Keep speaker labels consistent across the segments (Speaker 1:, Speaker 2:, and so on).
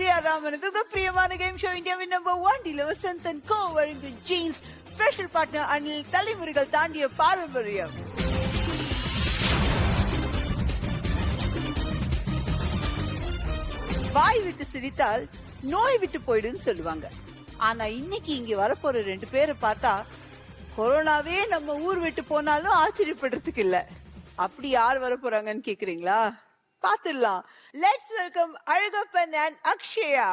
Speaker 1: பிரியாதாமனுக்கு பிரியமான game show இந்தியாவின் number 1 dealer Vasanth and கோ வழங்கும் ஜீன்ஸ் ஸ்பெஷல் பார்ட்னர் அனில் தலைமுறைகள் தாண்டிய பாரம்பரியம். வாய் விட்டு சிரித்தால் நோய் விட்டு போயிடுன்னு சொல்லுவாங்க. ஆனா இன்னைக்கு இங்க வரப்போற 2 பேரை பார்த்தா கொரோனாவே நம்ம ஊர் விட்டு போனாலும் ஆச்சரியப்படுறதுக்கு இல்ல. அப்படி யார் வர போறாங்கன்னு கேக்குறீங்களா? பாத்துடலாம். Let's welcome Alagappan and Akshaya.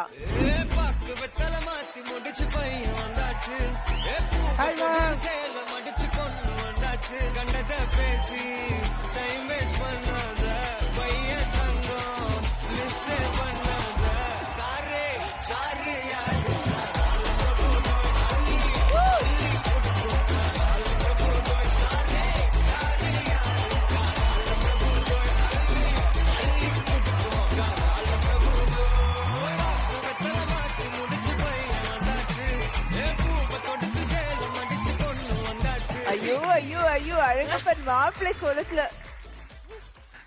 Speaker 1: ஐயோ ஐயோ ஐயோ, அழகப்பன் மாப்பிள்ளை கோலத்துல.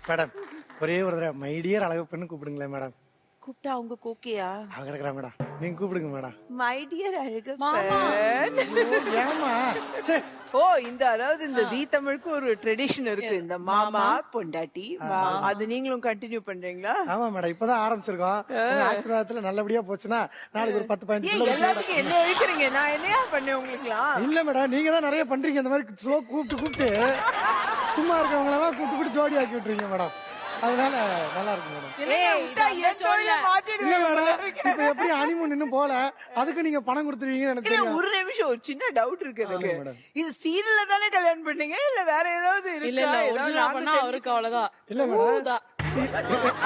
Speaker 2: மேடம் ஒரே ஒரு தடவை மை டியர் அழகப்பன்னு கூப்பிடுங்களேன் மேடம்.
Speaker 1: கூப்பிட்டா அவங்க கோக்கியா?
Speaker 2: அவ கிடக்குறா மேடம், நீங்க கூப்பிடுங்க மேடம்.
Speaker 1: My dear Alagappan.
Speaker 2: ஏமா
Speaker 1: ஓ, இந்த அதாவது இந்த ஜீ தமிழுக்கு ஒரு ட்ரெடிஷன் இருக்கு, இந்த மாமா பொண்டாட்டி. அது நீங்களும் கண்டினியூ பண்றீங்களா?
Speaker 2: ஆமா மேடம், இப்பதான் ஆரம்பிச்சிருக்கோம். ஆசீர்வாதத்துல நல்லபடியா போச்சுன்னா நாளைக்கு ஒரு 10-15
Speaker 1: எல்லாத்துக்கும் என்ன எழுக்கிறீங்க? நான் என்னையா பண்ணேன் உங்களுக்குலாம்?
Speaker 2: இல்ல மேடம், நீங்க தான் நிறைய பண்றீங்க இந்த மாதிரி கூப்பிட்டு சும்மா இருக்கவங்களெல்லாம் கூப்பிட்டு ஜோடி ஆக்கி விட்டுறீங்க மேடம். அதனால நல்லா இருக்கும் மேடம். இப்ப எப்படி ஹனிமூன் இன்னும் போல, அதுக்கு நீங்க பணம் கொடுத்துருவீங்கன்னு எனக்கு தெரியும்.
Speaker 1: ஒரு நிமிஷம், ஒரு சின்ன டவுட் இருக்கு எனக்கு. இது சீரியல்ல தானே கல்யாணம் பண்ணீங்க இல்ல வேற ஏதாவது இருக்கா?
Speaker 3: அவருக்கு அவ்வளவுதான்
Speaker 2: இல்ல மேடம்,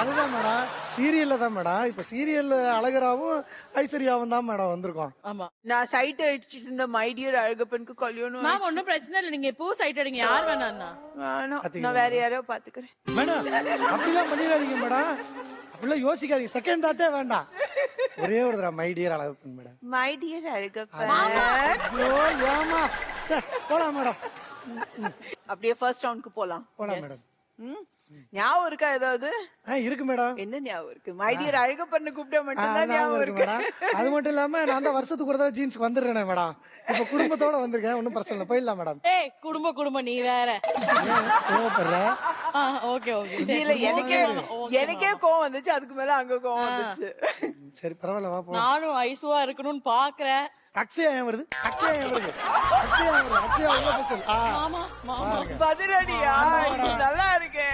Speaker 2: அதுதான் மேடம், சீரியல்ல தான் மேடம். இப்ப சீரியல்ல அழகராவும் ஐஸ்வர்யாவும் தான் மேடம் வந்திருக்கோம்.
Speaker 3: ஆமா,
Speaker 1: நான் சைட் அடிச்சிட்டு இருந்த மை டியர் அழகப்பனுக்கு கல்யாணம்.
Speaker 3: மேம் ஒன்னும் பிரச்சனை இல்ல, நீங்க எப்போ சைட் அடிங்க, யார் வேணாம்னா
Speaker 1: நான் வேற யாரோ பாத்துக்கிறேன்.
Speaker 2: மேடம் அப்படிலாம் பண்ணிடாதீங்க மேடம், அப்படிலாம் யோசிக்காதீங்க. செகண்ட் தாட்டே வேண்டாம். ஒரே ஒரு தடவை my dear Alagappan madam.
Speaker 1: My dear Alagappan.
Speaker 2: ஏமா போலாம் மேடம்.
Speaker 1: அப்படியே ஃபர்ஸ்ட் ரவுண்டுக்கு போலாம்.
Speaker 2: போலாம் மேடம்.
Speaker 1: ஞாபகம் இருக்கா ஏதாவது?
Speaker 2: இருக்கு மேடம்.
Speaker 1: என்ன ஞாபகம் இருக்கு? மை டியர் அழகப்பன்னு கூப்பிட்டா மட்டும் தான் ஞாபகம் இருக்கு.
Speaker 2: அது மட்டும் இல்லாம நான் தான் வருஷத்துக்கு ஒரு தடவை ஜீன்ஸ்க்கு வந்துடுறேன் மேடம். இப்ப குடும்பத்தோட வந்திருக்கேன், ஒன்னும் பிரச்சனை இல்ல, போயிடலாம் மேடம்.
Speaker 3: ஏய் குடும்பம் நீ வேற. Okay okay.
Speaker 1: இல்ல, எனக்கே கோவம் வந்துச்சு, அதுக்கு மேல அங்க கோவம் வந்துச்சு.
Speaker 2: சரி பரவாயில்ல, வா போ.
Speaker 3: நானும் ஐசுவா இருக்கணும்னு பாக்குறேன்.
Speaker 2: அக்ஷயா ஏன் வருது? அக்ஷயா உள்ள பேசு.
Speaker 1: பதிலடியா? நல்லா இருக்கு.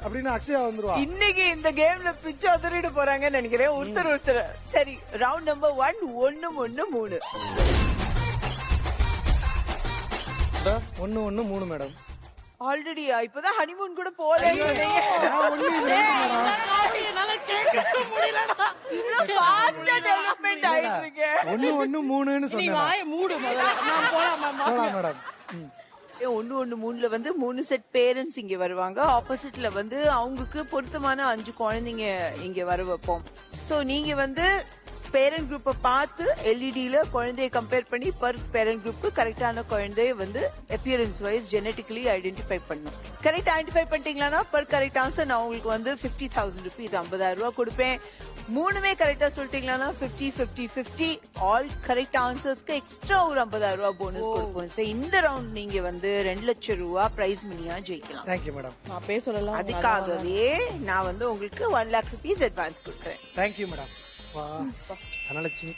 Speaker 2: அப்படின்னு அக்ஷயா வந்துருவா.
Speaker 1: இன்னைக்கு இந்த கேம்ல பிச்சு உதறிட்டு போறாங்கன்னு நினைக்கிறேன் ஒருத்தர். சரி, ரவுண்ட் நம்பர் 1 1-1-3.
Speaker 2: 1-1-3 மேடம்.
Speaker 1: ஆல்ரெடியா? இப்பதான் ஹனிமூன் கூட போல. டெவலப்மெண்ட் ஆயிட்டு இருக்கு.
Speaker 2: 1-1-3
Speaker 3: நீ வாயை மூடு முதல்ல. நான் போலாம்
Speaker 2: மேடம்.
Speaker 1: 1-1-3ல வந்து 3 செட் பேரண்ட்ஸ் இங்க வருவாங்க. ஆப்போசிட்ல வந்து அவங்களுக்கு பொருத்தமான 5 குழந்தைங்க இங்க வர வைப்போம். சோ நீங்க வந்து பேரண்ட் குரூப்பை பார்த்து எல்இடியில குழந்தைய கம்பேர் பண்ணி பர் பேரண்ட் குரூப்புக்கு கரெக்டான குழந்தைய வந்து அப்பியரன்ஸ் வைஸ் ஜெனட்டிக்கலி ஐடென்டிஃபை பண்ணும். கரெக்ட் ஐடென்டிஃபை பண்ணிட்டீங்களா பர் கரெக்ட் ஆன்சர் நான் உங்களுக்கு வந்து 50,000 rupees 50,000 ரூபாய் கொடுப்பேன். 3மே கரெக்டா சொல்லிட்டீங்களா 50-50-50 ஆல் கரெக்ட் ஆன்சர்ஸ்க்கு எக்ஸ்ட்ரா ஒரு 50,000 ரூபாய் போனஸ் கொடுப்போம். சோ இந்த ரவுண்ட் நீங்க வந்து 2 லட்சம் ரூபாய் பிரைஸ் மணியா ஜெயிக்கலாம்.
Speaker 2: Thank you madam.
Speaker 3: நான் பேச சொல்லலாம்,
Speaker 1: அதுக்காகவே நான் வந்து உங்களுக்கு 1 lakh rupees அட்வான்ஸ் கொடுக்குறேன்.
Speaker 2: Thank you madam. தனலட்சுமி.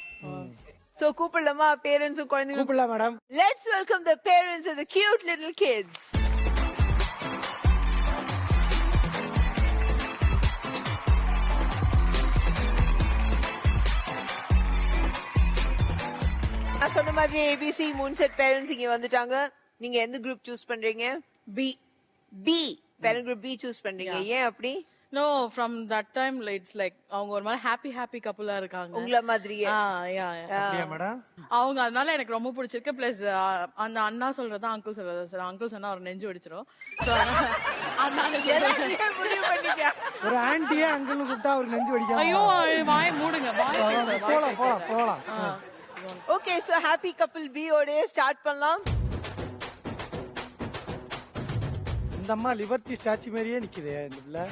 Speaker 1: சோ கூப்பிடலாமா பேரண்ட்ஸும் குழந்தைங்க?
Speaker 2: கூப்பிடலாம் madam.
Speaker 1: Let's welcome the parents of the cute little kids. நான் சொன்ன மாதிரி ஏபிசி 3 செட் பேரண்ட்ஸ் இங்க வந்துட்டாங்க. நீங்க எந்த குரூப் சூஸ் பண்றீங்க?
Speaker 3: B.
Speaker 1: Parent group B choose பண்றீங்க. ஏன் அப்படி?
Speaker 3: No, from that time it's like அவங்க ஒரு மாதிரி happy கப்புலா இருக்காங்க.
Speaker 1: உங்கள மாதிரியே.
Speaker 2: அப்படியே மேடம்.
Speaker 3: அவங்க அதனால எனக்கு ரொம்ப பிடிச்சிருக்கு. பிளஸ் அந்த அண்ணா சொல்றதா அங்கிள் சொல்றதா சார், அங்கிள் சொன்னா அவர் நெஞ்சு வெடிச்சிரும். சோ
Speaker 1: முடிவு பண்ணிக்க.
Speaker 2: ஒரு ஆன்ட்டியே அங்கிள்னு கூப்பிட்டா அவர் நெஞ்சு வெடிக்கும்.
Speaker 3: ஐயோ வாய் மூடுங்க.
Speaker 2: போலாம்.
Speaker 1: Okay, so happy couple B ஓட ஸ்டார்ட் பண்ணலாம்.
Speaker 2: இந்த அம்மா லிபர்ட்டி ஸ்டாச்சு மாதிரியே நிக்குதே இந்த பிள்ளை.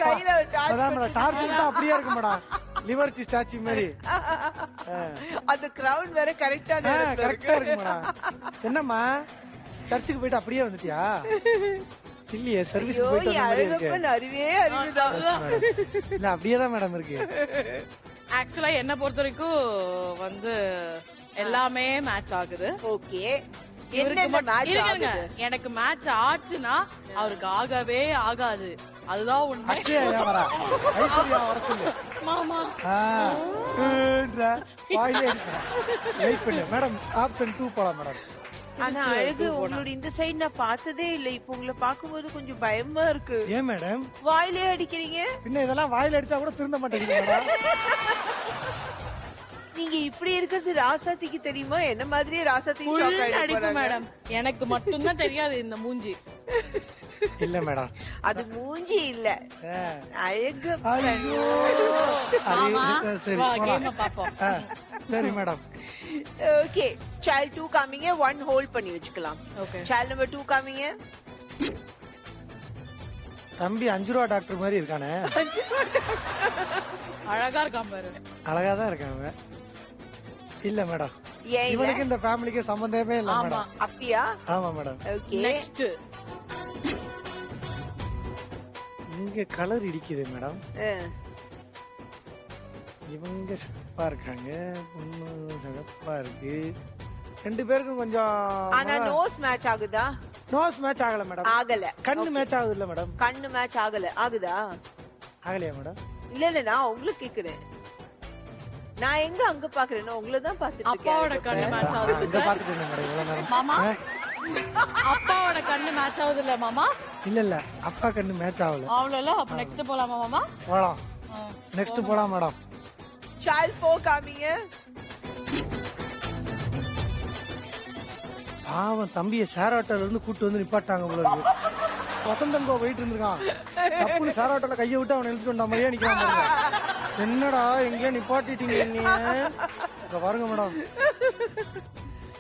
Speaker 1: கையில ஒரு torch
Speaker 2: அதான் மேடம் டார்ச் விட்டா அப்படியே இருக்கு மேடம், லிபர்ட்டி ஸ்டாச்சு மாதிரி.
Speaker 1: அந்த கிரவுன் வேற கரெக்டா
Speaker 2: கரெக்டா இருக்கு மேடம். என்னம்மா சர்ச்சுக்கு போயிட்டு அப்படியே வந்துட்டியா? இல்லையே சர்வீஸ் போயிட்டு வந்த மாதிரி இருக்கு.
Speaker 1: அழகப்பன் அறிவே அறிவுதான்.
Speaker 2: இல்ல அப்படியேதான் மேடம் இருக்கு.
Speaker 3: ஆக்சுவலா என்ன பொறுத்த வரைக்கும் வந்து எல்லாமே மேட்ச் ஆகுது.
Speaker 1: ஓகே,
Speaker 3: இவருக்கு
Speaker 1: என்ன
Speaker 3: மட்டும்
Speaker 1: மேட்ச்
Speaker 3: இருங்க,
Speaker 1: ஆகுது?
Speaker 3: எனக்கு மேட்ச் ஆச்சுன்னா அவருக்கு ஆகவே ஆகாது. அதுதான் உண்மை.
Speaker 2: அக்ஷயா ஏன் வரா? ஐஸ்வர்யா வர சொல்லு.
Speaker 3: மாமா
Speaker 2: வெயிட் பண்ணு மேடம். ஆப்ஷன் 2 போலாம் மேடம்.
Speaker 1: ஆனா அழகு உங்களோட இந்த சைடு நான் பார்த்ததே இல்ல. இப்போ உங்களை பார்க்கும்போது கொஞ்சம் பயமா இருக்கு.
Speaker 2: ஏன் மேடம்?
Speaker 1: வாயிலே அடிக்கிறீங்க.
Speaker 2: பின்ன இதெல்லாம் வாயில அடிச்சா கூட திருந்த மாட்டேங்குது மேடம்.
Speaker 1: நீங்க இப்படி இருக்கிறது ராசாத்திக்கு தெரியுமா? என்ன மாதிரியே ராசாத்தி
Speaker 3: அடிப்பு மேடம். எனக்கு மட்டும்தான் தெரியாது இந்த மூஞ்சி.
Speaker 2: இல்ல மேடம்,
Speaker 1: அது மூஞ்சி இல்ல, அழகு.
Speaker 2: ஐயோ.
Speaker 3: மாமா,
Speaker 2: சரி
Speaker 3: வா,
Speaker 2: போலாம்.
Speaker 3: game அ பாப்போம்.
Speaker 2: சரி மேடம்.
Speaker 1: ஓகே, child 2 காமிங்க. 1 ஹோல்ட் பண்ணி வச்சுக்கலாம்.
Speaker 3: Okay.
Speaker 1: child number 2 காமிங்க.
Speaker 2: தம்பி 5 ரூபா டாக்டர் மாதிரி இருக்கானே.
Speaker 3: அழகா இருக்கான் பாரு.
Speaker 2: அழகா தான் இருக்காங்க. இல்ல மேடம்,
Speaker 1: ஏன் இல்ல?
Speaker 2: இவனுக்கு இந்த ஃபேமிலிக்கு சம்பந்தமே இல்ல
Speaker 3: ஆமா.
Speaker 2: மேடம்.
Speaker 1: அப்படியா?
Speaker 2: ஆமா மேடம்.
Speaker 1: ஓகே,
Speaker 3: நெக்ஸ்ட்
Speaker 2: இங்க கலர் இடிக்குது மேடம். இவங்க சிவப்பா இருக்காங்க, பொண்ணு சிவப்பா இருக்கு. 2 பேருக்கும் கொஞ்சம்
Speaker 1: ஆனா நோஸ் மேட்ச் ஆகுதா?
Speaker 2: நோஸ் மேட்ச் ஆகல மேடம்.
Speaker 1: ஆகல.
Speaker 2: கண்ணு மேட்ச் ஆகுது இல்ல மேடம்?
Speaker 1: கண்ணு மேட்ச் ஆகல. ஆகுதா?
Speaker 2: ஆகலையா மேடம்?
Speaker 1: இல்ல இல்ல, நான் உங்களுக்கு கேக்குறேன். நான் எங்க அங்க பாக்குறேன், உங்களை தான் பாத்துட்டு
Speaker 3: அப்பாவோட கண்ணு மேட்ச் ஆகுது
Speaker 2: இங்க
Speaker 3: சார்.
Speaker 2: பாத்துட்டு இருந்தேன் மேடம் இவ்வளவு நேரம்.
Speaker 3: மாமா, அப்பாவோட கண்ணு மேட்ச் ஆகுது இல்ல மாமா?
Speaker 2: இல்ல இல்ல, அப்பா கண்ணு மேட்ச் ஆகல.
Speaker 3: அவ்வளவு. அப்ப நெக்ஸ்ட் போலாமா மாமா?
Speaker 2: போலாம். நெக்ஸ்ட் போலாம் மேடம்.
Speaker 1: child 4 காமிங்க.
Speaker 2: பாவம் தம்பிய ஷேர் ஆட்டோல இருந்து கூட்டு வந்து நிப்பாட்டாங்க போல இருக்கு. வசந்தங்கோ போயிட்டு இருந்திருக்கான். தப்புன்னு ஷேர் ஆட்டோல கைய விட்டு அவனை இழுத்துட்டு வந்த மாதிரியே நிக்கிறான் பாருங்க. என்னடா எங்கேயோ நிப்பாட்டிட்டீங்க என்னைய? இங்க பாருங்க மேடம்.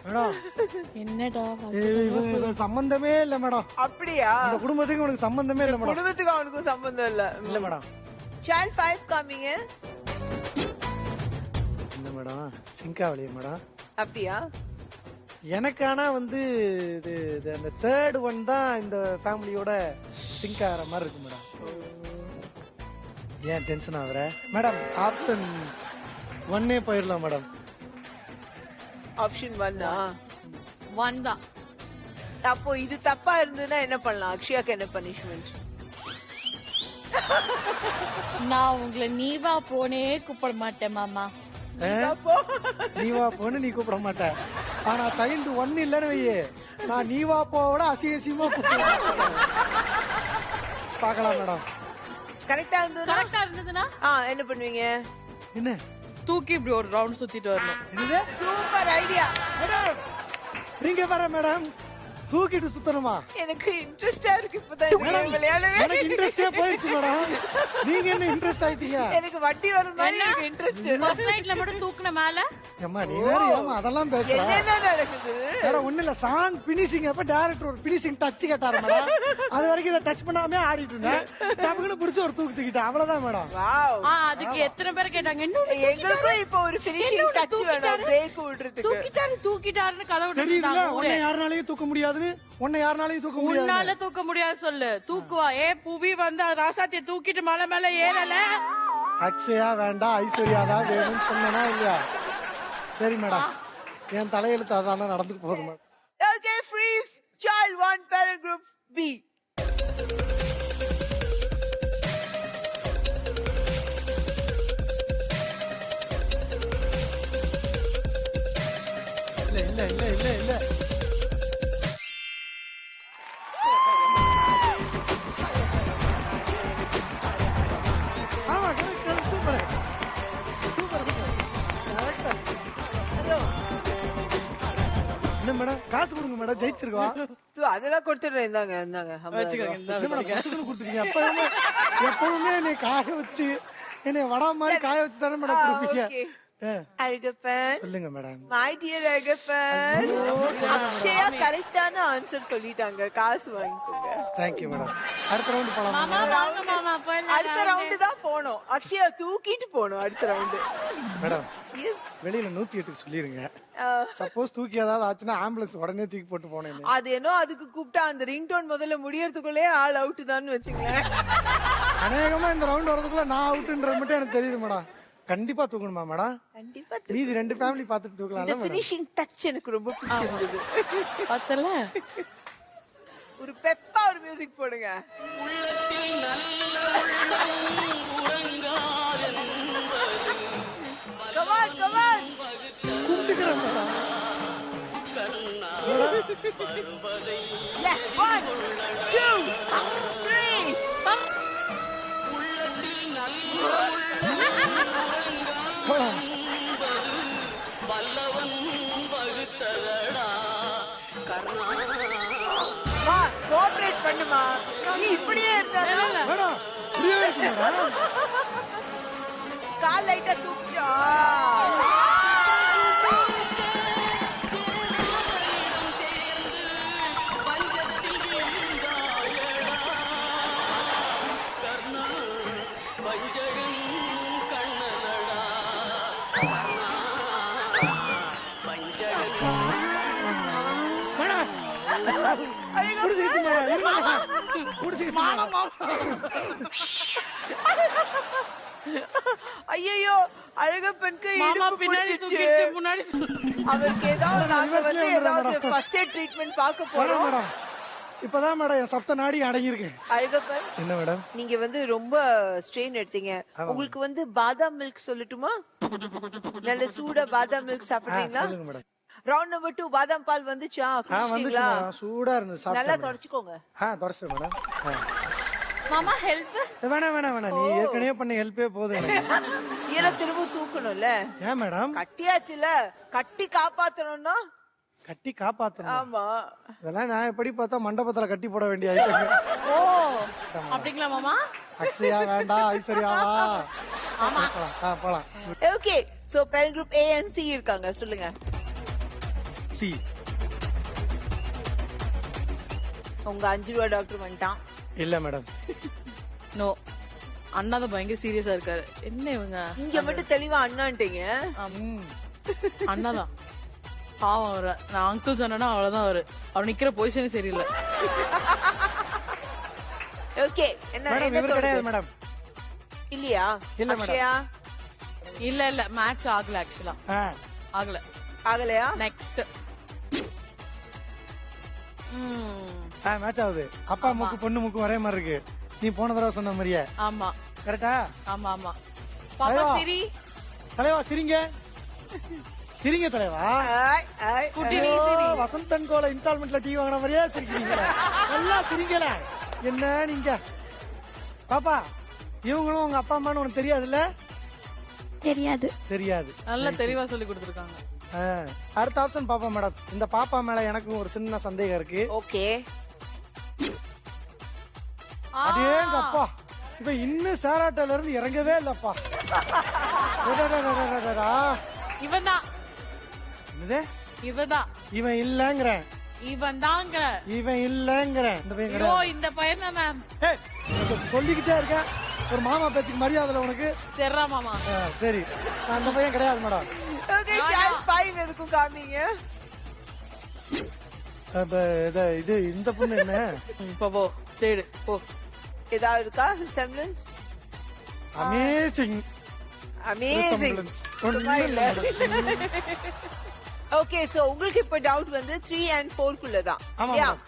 Speaker 2: மேடம்
Speaker 3: என்னடா
Speaker 2: இவங்க சம்பந்தமே இல்ல மேடம்.
Speaker 1: அப்படியா?
Speaker 2: இந்த குடும்பத்துக்கு உனக்கு சம்பந்தமே இல்ல மேடம்.
Speaker 1: குடும்பத்துக்கு அவனுக்கும் சம்பந்தம் இல்ல.
Speaker 2: இல்ல மேடம்.
Speaker 1: child 5 காமிங்க.
Speaker 2: இல்ல மேடம், சிங்காவளியா மேடம்?
Speaker 1: அப்படியா?
Speaker 2: எனக்கு ஆனா வந்து இது அந்த தேர்ட் ஒன் தான் இந்த ஃபேமிலியோட சிங்க் ஆகிற மாதிரி இருக்கு மேடம். ஏன் டென்ஷன் ஆகுற மேடம்? ஆப்ஷன் 1 போயிடலாம் மேடம்.
Speaker 1: ஆப்ஷன் 1
Speaker 3: 1 தான்.
Speaker 1: அப்போ இது தப்பா இருந்ததுன்னா என்ன பண்ணலாம்? அக்ஷயாக்கு என்ன பனிஷ்மெண்ட்?
Speaker 3: நான் உங்களை நீவா போனே கூப்பிட மாட்டேன் மாமா.
Speaker 2: நீ வா போன்னு நீ கூப்பிட மாட்டேன். ஆனா சைல்டு 1 இல்லன்னு வையே, நான் நீ வா போவோட அசிங்கமா பாக்கலாம் மேடம்.
Speaker 1: கரெக்டா இருந்ததுன்னா
Speaker 3: கரெக்டா இருந்ததுன்னா
Speaker 1: என்ன பண்ணுவீங்க?
Speaker 2: என்ன
Speaker 3: தூக்கி இப்படி ஒரு ரவுண்ட் சுத்திட்டு வரணும்.
Speaker 2: என்னது?
Speaker 1: Super idea.
Speaker 2: நீங்க வர மேடம், தூக்கிட்டு சுத்தணுமா?
Speaker 1: எனக்கு இன்ட்ரெஸ்டா இருக்கு இப்பதான் இது விளையாடவே.
Speaker 2: எனக்கு இன்ட்ரெஸ்டே போயிடுச்சு மேடம். நீங்க என்ன இன்ட்ரெஸ்ட் ஆயிட்டீங்க?
Speaker 1: எனக்கு வட்டி வரும் மாதிரி எனக்கு இன்ட்ரெஸ்ட்.
Speaker 3: ஃபர்ஸ்ட் நைட்ல மட்டும் தூக்குன மேல
Speaker 2: அம்மா நீ வேற ஏமா அதெல்லாம் பேசுற?
Speaker 1: என்ன நடக்குது?
Speaker 2: வேற ஒண்ணு இல்ல, சாங் பினிஷிங் அப்ப டைரக்டர் ஒரு பினிஷிங் டச் கேட்டாரு மேடம். அது வரைக்கும் இத டச் பண்ணாம ஆடிட்டு இருந்தேன். டப்புன்னு புடிச்சு ஒரு தூக்கு தூக்கிட்டேன், அவ்வளவுதான் மேடம்.
Speaker 1: வாவ்.
Speaker 3: அதுக்கு எத்தனை பேர் கேட்டாங்க? இன்னும்
Speaker 1: எங்களுக்கும் இப்போ ஒரு ஃபினிஷிங் டச் வேணும், பிரேக் விடுறதுக்கு.
Speaker 3: தூக்கிட்டாருன்னு கதை
Speaker 2: தெரியுதுல,
Speaker 3: விட்டுட்டாங்க.
Speaker 2: உன்னை யாருனாலையும் தூக்க முடியாதுன்னு. உன்னை யாருனாலையும் தூக்க முடியாது.
Speaker 3: உன்னால தூக்க முடியாது சொல்லு. தூக்குவா. புவி வந்து ராசாத்திய தூக்கிட்டு மலை மேல ஏறல.
Speaker 2: அக்ஷயா வேண்டாம், ஐஸ்வர்யா தான் வேணும்னு சொன்னா இல்லையா? சரி மேடம், என் தலையெழுத்து அதான நடந்துட்டு போகுது madam.
Speaker 1: Okay, freeze. child 1 parent group B.
Speaker 2: இல்ல இல்ல இல்ல இல்ல இல்ல ஆமா, சூப்பர் சூப்பர் என்ன மேடம், காசு கொடுங்க மேடம், ஜெயிச்சிருக்கோம்.
Speaker 1: அதெல்லாம் கொடுத்துடுறேன். இந்தாங்க இந்தாங்க
Speaker 2: கொடுத்துருக்கீங்க. எப்பவுமே என்னை காய வச்சு என்னை வடா மாதிரி காய வச்சு தானே மேடம் கொடுப்பீங்க.
Speaker 1: அழகப்பன்,
Speaker 2: சொல்லுங்க madam.
Speaker 1: My dear Alagappan, Akshaya கரெக்டான ஆன்சர் சொல்லிட்டாங்க. காசு வாங்கிக்கோங்க.
Speaker 2: Thank you madam. அடுத்த ரவுண்ட் போலாம்.
Speaker 3: மாமா வாங்க மாமா போயிடலாம்.
Speaker 1: அடுத்த ரவுண்டு தான் போனோம். அக்ஷயா தூக்கிட்டு போனோம் அடுத்த ரவுண்டு.
Speaker 2: மேடம்
Speaker 1: எஸ்,
Speaker 2: வெளியில 108 சொல்லிருங்க. சப்போஸ் தூக்கி ஏதாவது ஆச்சுன்னா ஆம்புலன்ஸ் உடனே தூக்கி போட்டு போனேன்.
Speaker 1: அது என்ன அதுக்கு கூப்பிட்டா அந்த ரிங்டோன் முதல்ல முடியறதுக்குள்ளே ஆள் அவுட் தான் வச்சுங்களேன்.
Speaker 2: அநேகமா இந்த ரவுண்ட் வரதுக்குள்ள நான் அவுட்ன்றது மட்டும் எனக்கு தெரியுது மேடம். கண்டிப்பா தூக்கணுமா மேடம்?
Speaker 1: கண்டிப்பா
Speaker 2: மீதி 2 ஃபேமிலி பார்த்துட்டு
Speaker 1: இந்த
Speaker 2: தூக்கலாம்ல மேடம்?
Speaker 1: ஃபினிஷிங் டச் எனக்கு ரொம்ப பிடிச்சிருந்தது.
Speaker 3: பார்த்தல
Speaker 1: ஒரு பெப்பா ஒரு மியூசிக் போடுங்க. Come on, come on.
Speaker 2: கூப்பிட்டுக்கிறேன் மேடம்.
Speaker 1: Yes, 1, 2, 3.
Speaker 2: போலாம்.
Speaker 1: வா, கோஆபரேட் பண்ணுமா. நீ இப்படியே இருந்தாலும்
Speaker 2: மேடம் புரியவே இருக்கு மேடம்.
Speaker 1: கால் லைட்டா தூக்கியா.
Speaker 2: புடிச்சிக்கிச்சு மேடம். இருங்க மேடம். புடிச்சிக்கிச்சு மேடம்.
Speaker 1: ஐயோ, அழகப்பனுக்கு
Speaker 3: மாமா
Speaker 1: இடுப்பு
Speaker 3: பின்னாடி
Speaker 1: பிடிச்சிச்சு.
Speaker 3: தூக்கிடுச்சு முன்னாடி.
Speaker 1: அவருக்கு ஏதாவது நாங்க வந்து ஏதாவது ஃபர்ஸ்ட் எய்ட் ட்ரீட்மெண்ட் பார்க்க
Speaker 2: மேடம்
Speaker 1: போறோம்.
Speaker 2: மேடம் இப்பதான் மேடம் என் சப்த நாடி அடங்கியிருக்கு.
Speaker 1: அழகப்பன்,
Speaker 2: என்ன மேடம்?
Speaker 1: நீங்க வந்து ரொம்ப ஸ்ட்ரெயின் எடுத்தீங்க. உங்களுக்கு வந்து பாதாம் மில்க் சொல்லட்டுமா? நல்ல சூடா பாதாம் மில்க் சாப்பிடுறீங்களா?
Speaker 2: சொல்லுங்க மேடம்.
Speaker 1: ரவுண்ட் நம்பர் 2 பாதாம் பால் வந்துச்சா?
Speaker 2: வந்துச்சு
Speaker 1: குடிச்சிட்டீங்களா?
Speaker 2: மேடம். சூடா இருந்தது.
Speaker 1: நல்லா
Speaker 2: சாப்பிட்டேன் மேடம்.
Speaker 1: தொடச்சுக்கோங்க.
Speaker 2: தொடச்சிட்டேன் மேடம்.
Speaker 3: மாமா ஹெல்ப்.
Speaker 2: வேணாம் வேணாம் வேணாம். நீ ஏற்கனவே பண்ண ஹெல்ப்பே போதும் எனக்கு.
Speaker 1: ஈர திரும்ப தூக்கணும்ல.
Speaker 2: ஏன் மேடம்?
Speaker 1: கட்டியாச்சுல, கட்டி காப்பாத்தணும்னா.
Speaker 2: கட்டி காப்பாத்தணும்.
Speaker 1: ஆமா.
Speaker 2: இதெல்லாம் நான் எப்படி பார்த்தா மண்டபத்துல கட்டி போட வேண்டிய ஐட்டம்.
Speaker 3: ஓ அப்படிங்களா மாமா?
Speaker 2: அக்ஷயா வேண்டாம், ஐஸ்வர்யாவா?
Speaker 3: ஆமா.
Speaker 2: போலாம்.
Speaker 1: Okay, so parent group A and C இருக்காங்க. சொல்லுங்க.
Speaker 2: சி.
Speaker 1: உங்க 5 ரூபா டாக்டர் வந்துட்டான்.
Speaker 2: இல்ல மேடம்.
Speaker 3: நோ. அண்ணா தான் பயங்கர சீரியஸா இருக்காரு. என்ன இவங்க
Speaker 1: இங்க மட்டும் தெளிவா அண்ணான்ட்டீங்க.
Speaker 3: அண்ணாதான் பாவம் அவரு. நான் அங்கிள் சொன்னா அவ்வளவுதான். அவர் நிக்கிற பொசிஷனே சரியில்லை.
Speaker 1: ஓகே, என்ன
Speaker 2: மேடம்
Speaker 1: என்ன
Speaker 2: இவர் கிடையாது
Speaker 1: தோணுது?
Speaker 2: மேடம்.
Speaker 1: இல்லையா?
Speaker 2: இல்ல மேடம்.
Speaker 1: அக்ஷயா
Speaker 3: இல்ல மேட்ச் ஆகல. ஆக்சுவலா ஆகல.
Speaker 1: ஆகலையா?
Speaker 3: நெக்ஸ்ட்.
Speaker 2: மேட்ச் ஆகுது. அப்பா மூக்கு பொண்ணு மூக்கு ஒரே மாதிரி இருக்கு. நீ போன தடவை சொன்ன மாதிரியே.
Speaker 3: ஆமா
Speaker 2: கரெக்டா?
Speaker 3: ஆமா ஆமா. பாப்பா
Speaker 2: தலைவா.
Speaker 3: சிரி.
Speaker 2: தலைவா சிரிங்க. சிரிங்க தலைவா.
Speaker 3: குட்டி நீ சிரி.
Speaker 2: வசந்தன் கோல இன்ஸ்டால்மெண்ட்ல டீ வாங்கின மாதிரியே சிரிக்கிறீங்க. நல்லா சிரிங்கல. என்ன நீங்க? பாப்பா இவங்களும் உங்க அப்பா அம்மான்னு உனக்கு தெரியாதுல்ல?
Speaker 4: தெரியாது.
Speaker 2: தெரியாது.
Speaker 3: நல்லா தெளிவா சொல்லி கொடுத்திருக்காங்க.
Speaker 2: அடுத்த ஆப்ஷன் பாப்பா மேடம். இந்த பாப்பா மேல எனக்கு ஒரு சின்ன சந்தேகம் இருக்கு.
Speaker 1: ஓகே.
Speaker 2: அடேங்கப்பா, இப்ப இன்னும் சேராட்டோல இருந்து இறங்கவே இல்லப்பா.
Speaker 3: இவன்தான்.
Speaker 2: என்னது?
Speaker 3: இவதான்.
Speaker 2: இவன் இல்லங்கிறேன்.
Speaker 3: இவன் தாங்கிற.
Speaker 2: இவன் இல்லங்கிறேன். இந்த பையன்
Speaker 3: ஐயோ
Speaker 2: கிடையாது.
Speaker 3: இந்த பையன் தான் மேம்.
Speaker 2: ஏய், உனக்கு சொல்லிக்கிட்டே இருக்கேன். ஒரு மாமா பேச்சுக்கு மரியாதை உனக்கு.
Speaker 3: சரிடா மாமா.
Speaker 2: சரி, நான் அந்த பையன் கிடையாது மேடம்.
Speaker 1: ஓகே, ஷால் 5 எதுக்கும் காமிங்க.
Speaker 2: இது இந்த பொண்ணு என்ன?
Speaker 3: போ தேடு போ.
Speaker 1: ஏதாவது இருக்கா semblance?
Speaker 2: Amazing.
Speaker 1: Amazing. Okay, so உங்களுக்கு இப்ப டவுட் வந்து 3 and 4 குள்ள தான்.
Speaker 2: ஆமா,
Speaker 1: யா.
Speaker 2: ஆமா.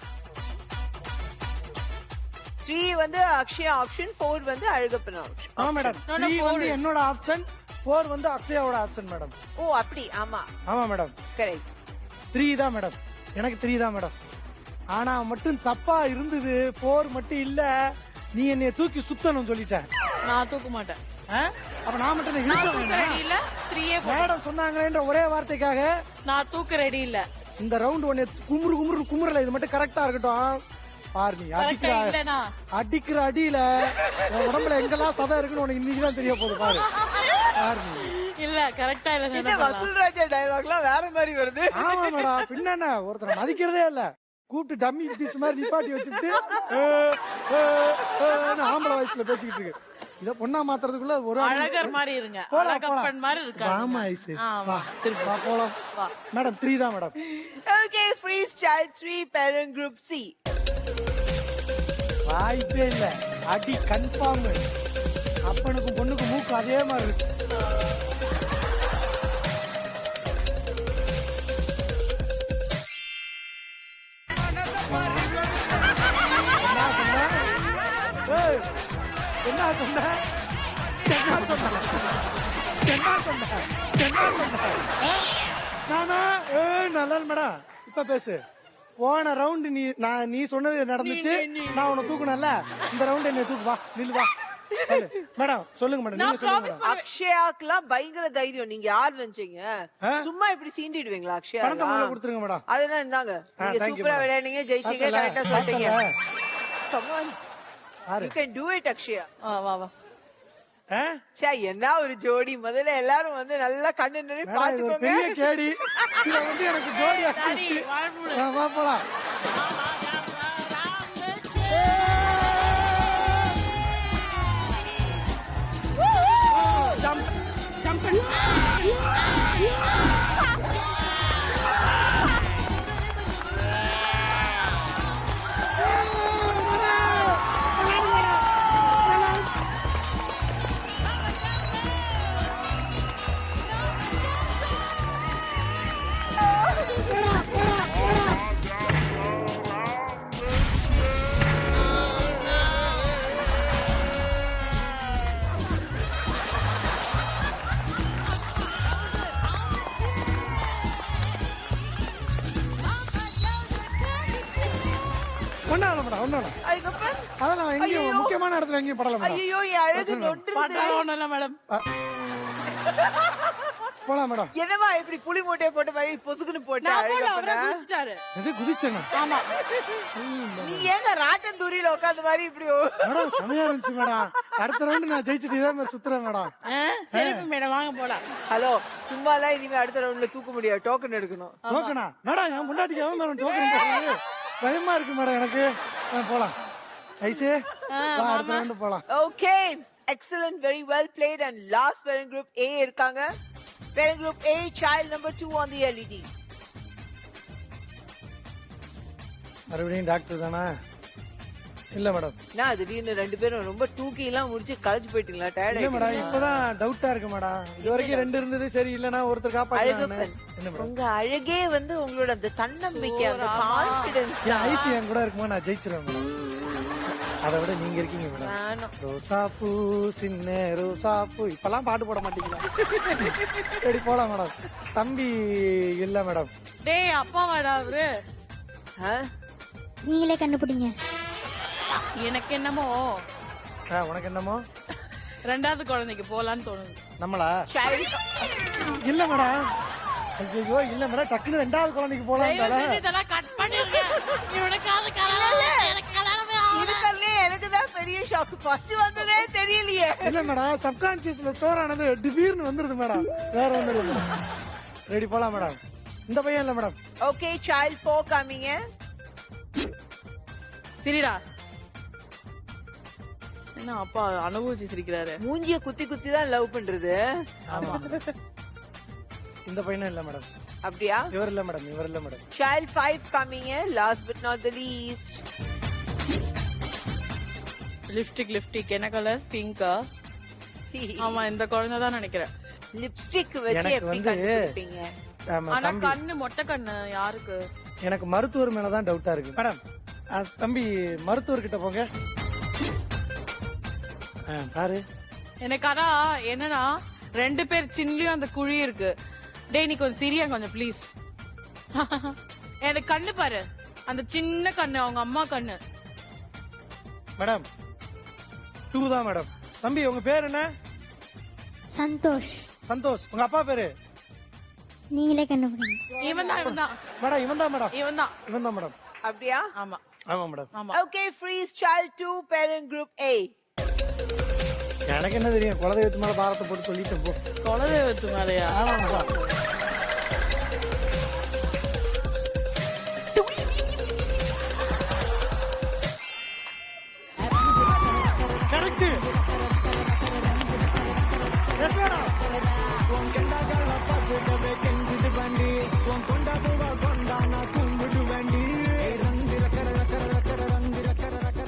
Speaker 1: 3 வந்து அக்ஷயா ஆப்ஷன், 4 வந்து அழகப்பன் ஆப்ஷன்.
Speaker 2: ஆமா மேடம். 3 வந்து என்னோட ஆப்ஷன், 4 வந்து அக்ஷயாவோட ஆப்ஷன் மேடம்.
Speaker 1: ஓ அப்படி. ஆமா
Speaker 2: ஆமா மேடம்.
Speaker 1: கரெக்ட்.
Speaker 2: 3 தான் மேடம். எனக்கு 3 தான் மேடம். ஆனா மட்டும் தப்பா இருந்தது. 4 மட்டும் இல்ல. நீ என்னைய தூக்கி சுத்தணும் சொல்லிட்ட.
Speaker 3: நான் தூக்க மாட்டேன்.
Speaker 2: அப்ப நான் மட்டும்
Speaker 3: நான் தூக்க ரெடி இல்ல. 3
Speaker 2: மேடம் சொன்னாங்கன்ற ஒரே வார்த்தைக்காக
Speaker 3: நான் தூக்க ரெடி இல்ல.
Speaker 2: இந்த ரவுண்ட் ஒன்னு குமுறல. இது மட்டும் கரெக்டா இருக்கட்டும். பாரு நீ அடிக்கிற அடியில உன் உடம்புல எங்கெல்லாம் சதை இருக்குன்னு உனக்கு இன்னைக்குதான் தெரிய போகுது. பாரு பாரு நீ.
Speaker 3: இல்ல கரெக்டா இல்ல
Speaker 1: இந்த வசூல் ராஜா டயலாக்லாம் வேற மாதிரி வருது.
Speaker 2: ஆமா மேடம், பின்ன என்ன, ஒருத்தரை மதிக்கிறதே இல்ல, கூப்பிட்டு டம்மி பீஸ் மாதிரி நிப்பாட்டி வச்சுட்டு ஆம்பளை வயசுல பேசிக்கிட்டு இருக்கு. இத பொண்ணா மாத்துறதுக்குள்ள ஒரு
Speaker 3: அழகர் மாதிரி இருங்க, அழகப்பன் மாதிரி இருக்காங்க.
Speaker 2: ஆமா ஐசு,
Speaker 3: ஆமா திருப்பி
Speaker 2: வா போலாம். மேடம் 3 தான் madam.
Speaker 1: Okay, freeze child 3 parent group C.
Speaker 2: வாய்ப்பே இல்ல, அடி கன்ஃபார்ம். அப்பனுக்கும் பொண்ணுக்கும் மூக்கு அதே மாதிரி இருக்கு. என்ன சொன்ன? நல்லா மேடம், இப்ப பேசு. போன ரவுண்ட் நீ சொன்னது நடந்துச்சு, நான் உன்னை தூக்கணும்ல, இந்த ரவுண்ட் என்ன தூக்கு, வா நில்லு வா. மேடம் சொல்லுங்க மேடம், நீங்க சொல்லுங்க.
Speaker 1: அக்ஷயாக்குலாம் பயங்கர தைரியம். நீங்க யார் நினைச்சீங்க? சும்மா இப்படி சீண்டிடுவீங்களா அக்ஷயா?
Speaker 2: பணத்தை முதல்ல கொடுத்துருங்க மேடம்.
Speaker 1: அதெல்லாம் இந்தாங்க, நீங்க சூப்பரா விளையாடுங்க, ஜெயிச்சீங்க, கரெக்டா சொல்லிட்டீங்க. Come on, you can do it Akshaya.
Speaker 3: வா வா.
Speaker 1: சே, என்ன ஒரு ஜோடி. முதல்ல எல்லாரும் வந்து நல்லா கண்ணு நிறைய பாத்துக்கோங்க.
Speaker 2: பெரிய கேடி இத வந்து எனக்கு ஜோடியா வா போலாம்.
Speaker 1: அதுக்கப்புறம்
Speaker 2: அதெல்லாம் எங்கேயும் முக்கியமான இடத்துல எங்கேயும் படல மேடம்.
Speaker 1: ஐயோ, என் அழகு நொண்டுருது.
Speaker 3: மேடம்
Speaker 2: போலாம் மேடம்.
Speaker 1: என்னவா இப்படி புளி மூட்டையை போட்ட மாதிரி பொசுக்குன்னு போட்டு
Speaker 2: எது குதிச்சேனா?
Speaker 3: ஆமா,
Speaker 1: நீ ஏங்க ராட்டன் தூரியில உட்கார்ந்த மாதிரி இப்படி
Speaker 2: மேடம் செமையா இருந்துச்சு மேடம். அடுத்த ரவுண்ட் நான் ஜெயிச்சிட்டு இதே மாதிரி சுத்துறேன் மேடம்.
Speaker 3: சரி மேடம் வாங்க போலாம்.
Speaker 1: ஹலோ, சும்மாலாம் இனிமே அடுத்த ரவுண்ட்ல தூக்க முடியாது, டோக்கன் எடுக்கணும்.
Speaker 2: டோக்கனா? மேடம் என் முன்னாடிக்கு எவன் மேடம் டோக்கன் போடுறது? பயமா இருக்கு மேடம் எனக்கு. போலாம் ஐசே, அடுத்த ரவுண்ட் போலாம்.
Speaker 1: Okay, excellent, very well plate. And last parent group A இருக்காங்க. Parent group A, child number 2 on the LED.
Speaker 2: மறுபடியும் டாக்டர் தானா? இல்ல மேடம்.
Speaker 1: நான் திடீர்னு ரெண்டு பேரும் ரொம்ப தூக்கி எல்லாம் முடிச்சு களைச்சு போயிட்டீங்களா? டயர்ட்
Speaker 2: இல்ல மேடம், இப்பதான் டவுட்டா இருக்கு மேடம். இது வரைக்கும் 2 இருந்தது, சரி இல்லனா ஒருத்தர் காப்பாத்துறானே. என்ன மேடம்,
Speaker 1: உங்க அழகே வந்து உங்களோட அந்த தன்னம்பிக்கை, அந்த கான்ஃபிடன்ஸ்.
Speaker 2: ஐசி என் கூட இருக்குமா, நான் ஜெயிச்சிருவேன் மேடம். அதை விட நீங்க இருக்கீங்க மேடம். ரோசாப்பூ சின்ன ரோசாப்பூ, இப்பெல்லாம் பாட்டு போட மாட்டீங்களா? சரி போலாம் மேடம். தம்பி இல்ல மேடம்.
Speaker 3: டேய் அப்பா வாடா அவரு.
Speaker 4: நீங்களே கண்டுபிடிங்க.
Speaker 3: எனக்கு என்னமோ
Speaker 2: உனக்கு என்னமோ
Speaker 3: ரெண்டாவது குழந்தைக்கு போலான்னு தோணுது.
Speaker 2: நம்மளா? இல்ல மேடம். ஐயோ இல்ல மேடம், டக்குனு ரெண்டாவது குழந்தைக்கு போலாம்.
Speaker 3: இதெல்லாம் கட் பண்ணிருங்க. இவனுக்காவது
Speaker 1: எனக்குதான் பெரிய ஷாக். ஃபர்ஸ்ட் வந்ததே தெரியலையே.
Speaker 2: இல்ல மேடம், சப்கான்சியஸ்ல ஸ்டோர் ஆனது திடீர்னு வந்துருது மேடம், வேற ஒண்ணு இல்ல மேடம். ரெடி போலாம் மேடம். இந்த பையன் இல்ல madam.
Speaker 1: Okay, child 4 coming in.
Speaker 3: சரிடா. என்ன அப்பா அனுபவிச்சு சிரிக்கிறாரு.
Speaker 1: மூஞ்சிய குத்தி குத்தி தான் லவ் பண்றது.
Speaker 2: ஆமா. இந்த பையனும் இல்ல மேடம்.
Speaker 1: அப்படியா?
Speaker 2: இவர் இல்ல மேடம், இவர் இல்ல madam.
Speaker 1: child 5 coming in, last but not the least.
Speaker 3: Lipstick என்ன கலர்? பிங்கா? ஆமா, இந்த குழந்தை தான் நினைக்கிறேன்.
Speaker 1: லிப்ஸ்டிக் வச்சு எப்படி கண்டுபிடிப்பீங்க?
Speaker 3: ஆனா கண்ணு மொட்டை கண்ணு யாருக்கு?
Speaker 2: எனக்கு மருத்துவர் மேலதான் டவுட்டா இருக்கு மேடம். தம்பி மருத்துவர்கிட்ட போங்க. பாரு,
Speaker 3: எனக்கு ஆனா என்னன்னா 2 பேர் சின்னலயும் அந்த குழி இருக்கு. டேய் நீ கொஞ்சம் சிரியா கொஞ்சம் ப்ளீஸ். எனக்கு கண்ணு பாரு, அந்த சின்ன கண்ணு அவங்க அம்மா கண்ணு.
Speaker 2: மேடம் 2 தான் மேடம். தம்பி உங்க பேர் என்ன?
Speaker 4: சந்தோஷ்.
Speaker 2: சந்தோஷ். உங்க அப்பா பேரு?
Speaker 4: நீங்களே கண்டுபிடிங்க.
Speaker 3: இவன் தான்
Speaker 2: மேடம். இவன் தான் மேடம்.
Speaker 3: இவன் தான்
Speaker 1: மேடம். அப்படியா?
Speaker 3: ஆமா
Speaker 2: ஆமா மேடம்.
Speaker 3: ஆமா.
Speaker 1: Okay, freeze child 2 parent group A.
Speaker 2: எனக்கு என்ன தெரியும், குலதெய்வத்து மேல பாரத்தை போட்டு சொல்லிட்டேன் போ.
Speaker 3: குலதெய்வத்து மேலையா?
Speaker 2: ஆமாப்பா. கரெக்ட்.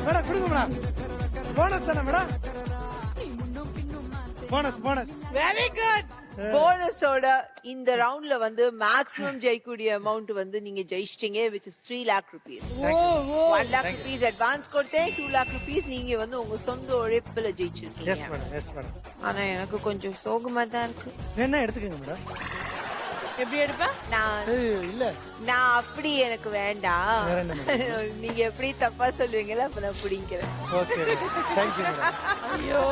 Speaker 2: மேடம் கொடுங்க மேடம். போனஸ் தானே மேடம்? போனஸ்.
Speaker 3: Very good.
Speaker 1: போனஸோட இந்த ரவுண்ட்ல வந்து மேக்ஸிமம் ஜெயிக்கூடிய அமௌண்ட் வந்து நீங்க ஜெயிச்சிட்டீங்க, which is 3 lakh rupees. 1 lakh rupees advance கொடுத்தேன், 2 lakh rupees நீங்க வந்து உங்க சொந்த உழைப்புல
Speaker 2: எஸ்
Speaker 1: ஜெயிச்சிருக்கீங்க.
Speaker 2: Madam, yes madam.
Speaker 1: ஆனா எனக்கு கொஞ்சம் சோகமா தான் இருக்கு.
Speaker 2: வேணா எடுத்துக்கங்க மேடம்.
Speaker 3: எப்படி எடுப்ப?
Speaker 2: இல்ல
Speaker 1: நான் அப்படி எனக்கு வேண்டாம்.
Speaker 2: வேற என்ன
Speaker 1: நீங்க எப்படி தப்பா சொல்லுவீங்களா, அப்ப நான் பிடிக்கிறேன்.
Speaker 2: Okay, thank you madam.
Speaker 3: ஐயோ,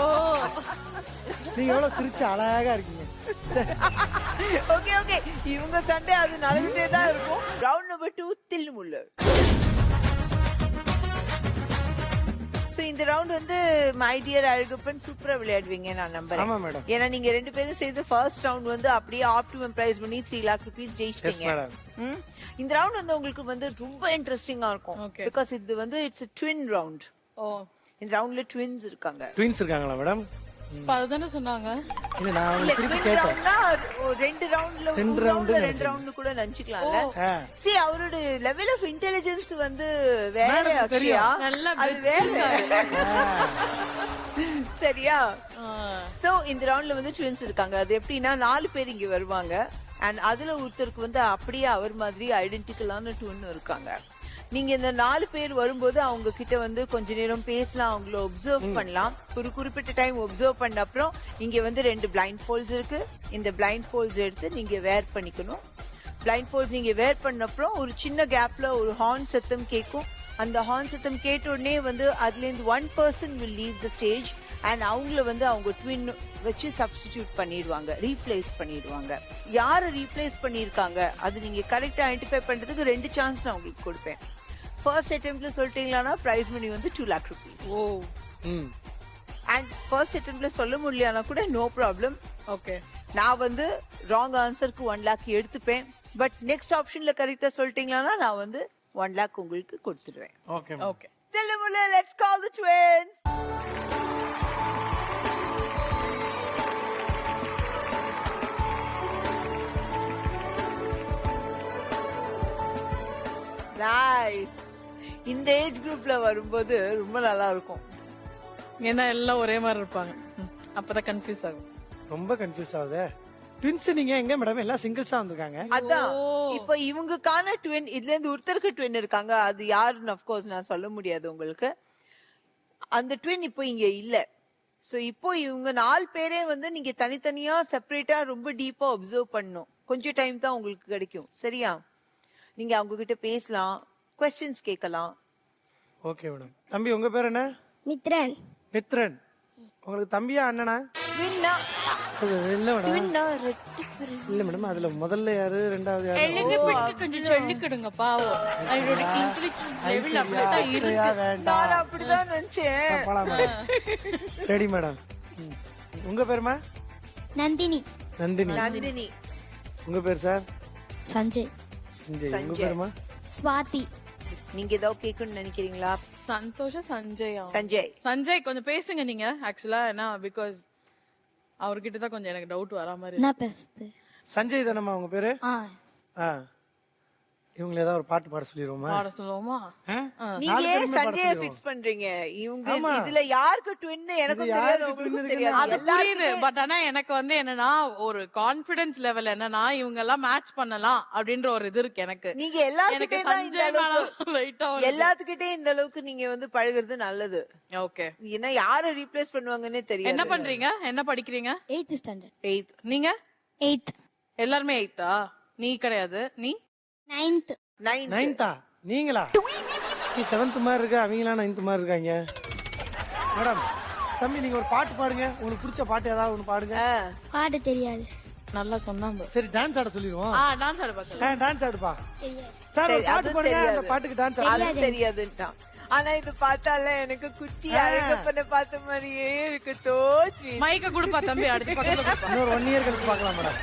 Speaker 2: நீங்க எவ்வளவு சிரிச்சு அழகா இருக்கீங்க.
Speaker 1: ஓகே இவங்க சண்டே அது நடந்துட்டே தான் இருக்கும். ரவுண்ட் நம்பர் 2 தில்லு முள்ளு. சோ இந்த ரவுண்ட் வந்து மை டியர் அழகப்பன் சூப்பரா விளையாடுவீங்க நான் நம்புறேன்.
Speaker 2: ஆமா மேடம்.
Speaker 1: ஏன்னா நீங்க ரெண்டு பேரும் சேர்ந்து ஃபர்ஸ்ட் ரவுண்ட் வந்து அப்படியே ஆப்டிமம் பிரைஸ் பண்ணி 3 lakh rupees
Speaker 2: எஸ்
Speaker 1: ஜெயிச்சிட்டீங்க.
Speaker 2: மேடம்.
Speaker 1: இந்த ரவுண்ட் வந்து உங்களுக்கு வந்து ரொம்ப இன்ட்ரெஸ்டிங்கா இருக்கும்.
Speaker 3: Okay.
Speaker 1: பிகாஸ் இது வந்து இட்ஸ் a twin round.
Speaker 3: ஓ,
Speaker 1: இந்த ரவுண்ட்ல ட்வின்ஸ் இருக்காங்க.
Speaker 2: ட்வின்ஸ் இருக்காங்களா மேடம்?
Speaker 3: இப்ப அதுதானே சொன்னாங்க.
Speaker 2: இல்ல நான்
Speaker 1: இல்ல
Speaker 2: திருப்பி
Speaker 1: twin
Speaker 2: கேட்டேன்.
Speaker 1: roundனா ரெண்டு ரவுண்ட்ல
Speaker 2: ரெண்டு round
Speaker 1: ரெண்டு ரவுண்ட் கூட நினைச்சுக்கலாம்ல.
Speaker 2: ஆ.
Speaker 1: See அவரோட லெவல் ஆஃப் இன்டெலிஜென்ஸ் வந்து வேற
Speaker 2: Madam க்கு
Speaker 1: அக்ஷயா.
Speaker 2: தெரியும்.
Speaker 3: நல்லா
Speaker 1: அது வேற.
Speaker 3: வச்சிருக்காரு.
Speaker 1: சரியா?
Speaker 3: ஆ.
Speaker 1: சோ இந்த ரவுண்ட்ல வந்து ட்வின்ஸ் இருக்காங்க. அது எப்படின்னா 4 பேர் இங்க வருவாங்க. அண்ட் அதுல ஒருத்தருக்கு வந்து அப்படியே அவர் மாதிரி ஐடென்டிக்கலான ட்வின் இருக்காங்க. நீங்க இந்த 4 பேர் வரும்போது அவங்க கிட்ட வந்து கொஞ்ச நேரம் பேசலாம், அவங்கள ஒப்சர்வ் பண்ணலாம். ஒரு குறிப்பிட்ட டைம் ஒப்சர்வ் பண்ண அப்புறம் இங்க வந்து 2 பிளைண்ட் ஃபோல்ட்ஸ் இருக்கு. இந்த பிளைண்ட் ஃபோல்ட்ஸ் எடுத்து நீங்க வேர் பண்ணிக்கணும். பிளைண்ட் ஃபோல்ட்ஸ் நீங்க வேர் பண்ண அப்புறம் ஒரு சின்ன கேப்ல ஒரு ஹார்ன் சத்தம் கேட்கும். அந்த ஹார்ன் சத்தம் கேட்ட உடனே வந்து அதுல இருந்து 1 person will leave the stage and அவங்கள வந்து அவங்க ட்வின் வச்சு சப்ஸ்டிடியூட் பண்ணிடுவாங்க, ரீப்ளேஸ் பண்ணிடுவாங்க. யாரை ரீப்ளேஸ் பண்ணிருக்காங்க அது நீங்க கரெக்டா ஐடென்டிஃபை பண்றதுக்கு 2 சான்ஸ் நான் உங்களுக்கு கொடுப்பேன். ஃபர்ஸ்ட் அட்டெம்ப்ட்ல சொல்லிட்டீங்களா பிரைஸ் மணி வந்து 2 lakh rupees.
Speaker 3: Oh,
Speaker 1: and first அட்டெம்ப்ட்ல சொல்ல முடியலனா கூட நோ ப்ராப்ளம்.
Speaker 3: ஓகே.
Speaker 1: நான் வந்து ராங் ஆன்சருக்கு 1 lakh எடுத்துப்பேன். பட் நெக்ஸ்ட் ஆப்ஷன்ல கரெக்டா சொல்லிட்டீங்களா நான் வந்து 1 lakh உங்களுக்கு கொடுத்துடுவேன்.
Speaker 2: Okay
Speaker 3: okay.
Speaker 1: Tillamula, let's call the twins. Nice. இந்த ஏஜ் குரூப்ல வரும்போது ரொம்ப நல்லா இருக்கும்.
Speaker 3: ஏன்னா எல்லாம் ஒரே மாதிரி இருப்பாங்க. அப்பதான் கன்ஃபியூஸ் ஆகும்.
Speaker 2: ரொம்ப கன்ஃபியூஸ் ஆகுதே. ட்வின்ஸ் நீங்க எங்க மேடம்? எல்லாம் சிங்கிள்ஸா வந்திருக்காங்க.
Speaker 1: அதான் இப்ப இவங்களுக்கான ட்வின் இதுல இருந்து ஒருத்தருக்கு ட்வின் இருக்காங்க. அது யாருன்னு of course நான் சொல்ல முடியாது உங்களுக்கு. அந்த ட்வின் இப்போ இங்க இல்ல. சோ இப்போ இவங்க 4 பேரே வந்து நீங்க தனித்தனியா செப்பரேட்டா ரொம்ப டீப்பா ஒப்சர்வ் பண்ணணும். கொஞ்சம் டைம் தான் உங்களுக்கு கிடைக்கும். சரியா? நீங்க அவங்க கிட்ட பேசலாம், क्वेश्चंस கேட்கலாம்.
Speaker 2: Okay madam. தம்பி உங்க பேர் என்ன?
Speaker 4: மித்ரன்.
Speaker 2: மித்ரன். உங்களுக்கு தம்பியா அண்ணனா?
Speaker 1: ட்வின்னா
Speaker 2: இல்ல மேடம்.
Speaker 1: ட்வின்னா ரெட்டி பேரு.
Speaker 2: இல்ல மேடம், அதுல முதல்ல யாரு ரெண்டாவது யாரு?
Speaker 3: எழுங்க பிடிக்க கொஞ்சம் சொல்லிக்கிடுங்க பாவம். அவரோட இன்டெலிஜென்ஸ் லெவல் அப்படிதான் இருக்கு.
Speaker 2: வேண்டாம்.
Speaker 1: நான் அப்படிதான் நினைச்சேன்.
Speaker 2: போலாம் மேடம். Ready madam. உங்க பேருமா?
Speaker 4: நந்தினி.
Speaker 2: நந்தினி.
Speaker 1: நந்தினி.
Speaker 2: உங்க பேர் சார்?
Speaker 4: சஞ்சய்.
Speaker 2: சஞ்சய். உங்க
Speaker 1: சஞ்சய்.
Speaker 2: பேருமா?
Speaker 4: ஸ்வாதி.
Speaker 1: நீங்க ஏதாவது கேட்கணும்னு நினைக்கிறீங்களா?
Speaker 3: சந்தோஷ சஞ்சயா?
Speaker 1: சஞ்சய்.
Speaker 3: சஞ்சய் கொஞ்சம் பேசுங்க நீங்க. ஆக்சுவலா ஏன்னா பிகாஸ் அவர்கிட்ட தான் கொஞ்சம் எனக்கு டவுட் வரா மாதிரி.
Speaker 4: என்ன பேசுது?
Speaker 2: சஞ்சய் தானம்மா உங்க பேரு?
Speaker 4: ஆ.
Speaker 2: இவங்களை ஏதாவது ஒரு பாட்டு பாட சொல்லிடுவோமா?
Speaker 3: பாட சொல்லுவோமா?
Speaker 1: நீங்க ஏன் சஞ்சய பிக்ஸ் பண்றீங்க? இவங்க இதுல யாருக்கு ட்வின் எனக்கு
Speaker 2: இது
Speaker 1: தெரியாது,
Speaker 2: யாருக்கு
Speaker 1: உங்களுக்கு
Speaker 2: twin
Speaker 1: தெரியாது.
Speaker 3: அது புரியுது. பட் ஆனா எனக்கு வந்து என்னன்னா ஒரு கான்பிடன்ஸ் லெவல் என்னன்னா இவங்க எல்லாம் மேட்ச் பண்ணலாம் அப்படின்ற ஒரு இது இருக்கு எனக்கு.
Speaker 1: நீங்க
Speaker 3: எனக்கு
Speaker 1: எல்லாத்துக்கிட்டே தான் இந்த
Speaker 3: சஞ்சய்
Speaker 1: அளவுக்கு
Speaker 3: லைட்டா
Speaker 1: எல்லாத்துக்கிட்டே இந்த அளவுக்கு நீங்க வந்து பழகுறது நல்லது.
Speaker 3: ஓகே.
Speaker 1: ஏன்னா யாரை ரீப்ளேஸ் பண்ணுவாங்கன்னே தெரியாது.
Speaker 3: என்ன பண்றீங்க? என்ன படிக்கிறீங்க?
Speaker 4: 8th standard.
Speaker 3: 8th. நீங்க?
Speaker 4: 8th.
Speaker 3: எல்லாருமே 8th-ஆ? நீ கிடையாது. நீ
Speaker 4: 9th.
Speaker 2: 9th-ஆ? நீங்களா? நீ 7th மாதிரி இருக்க, அவங்களா 9th மாதிரி இருக்காங்க. மேடம் தம்பி நீங்க ஒரு பாட்டு பாடுங்க. உங்களுக்கு பிடிச்ச பாட்டு ஏதாவது ஒண்ணு பாடுங்க.
Speaker 4: பாட தெரியாது.
Speaker 3: நல்லா சொன்னாங்க.
Speaker 2: சரி டான்ஸ் ஆட சொல்லிடுவோம்.
Speaker 3: டான்ஸ் ஆட பாக்கலாம்.
Speaker 2: டான்ஸ் ஆடுப்பா
Speaker 4: தெரியாது.
Speaker 2: சார். ஒரு
Speaker 1: சரி,
Speaker 2: பாட்டு
Speaker 1: அது
Speaker 2: பாடுங்க.
Speaker 1: தெரியாது.
Speaker 2: அந்த பாட்டுக்கு டான்ஸ் ஆடு.
Speaker 1: அது தெரியாதுன்ட்டான். ஆனா இது பார்த்தால எனக்கு குட்டி அழகப்பனை பார்த்த மாதிரியே இருக்கு தோச்சி.
Speaker 3: மைக்க குடுப்பா தம்பி, அடுத்த பக்கத்துல கொடுப்பா.
Speaker 2: இன்னொரு 1 year கழிச்சு பாக்கலாம் மேடம்.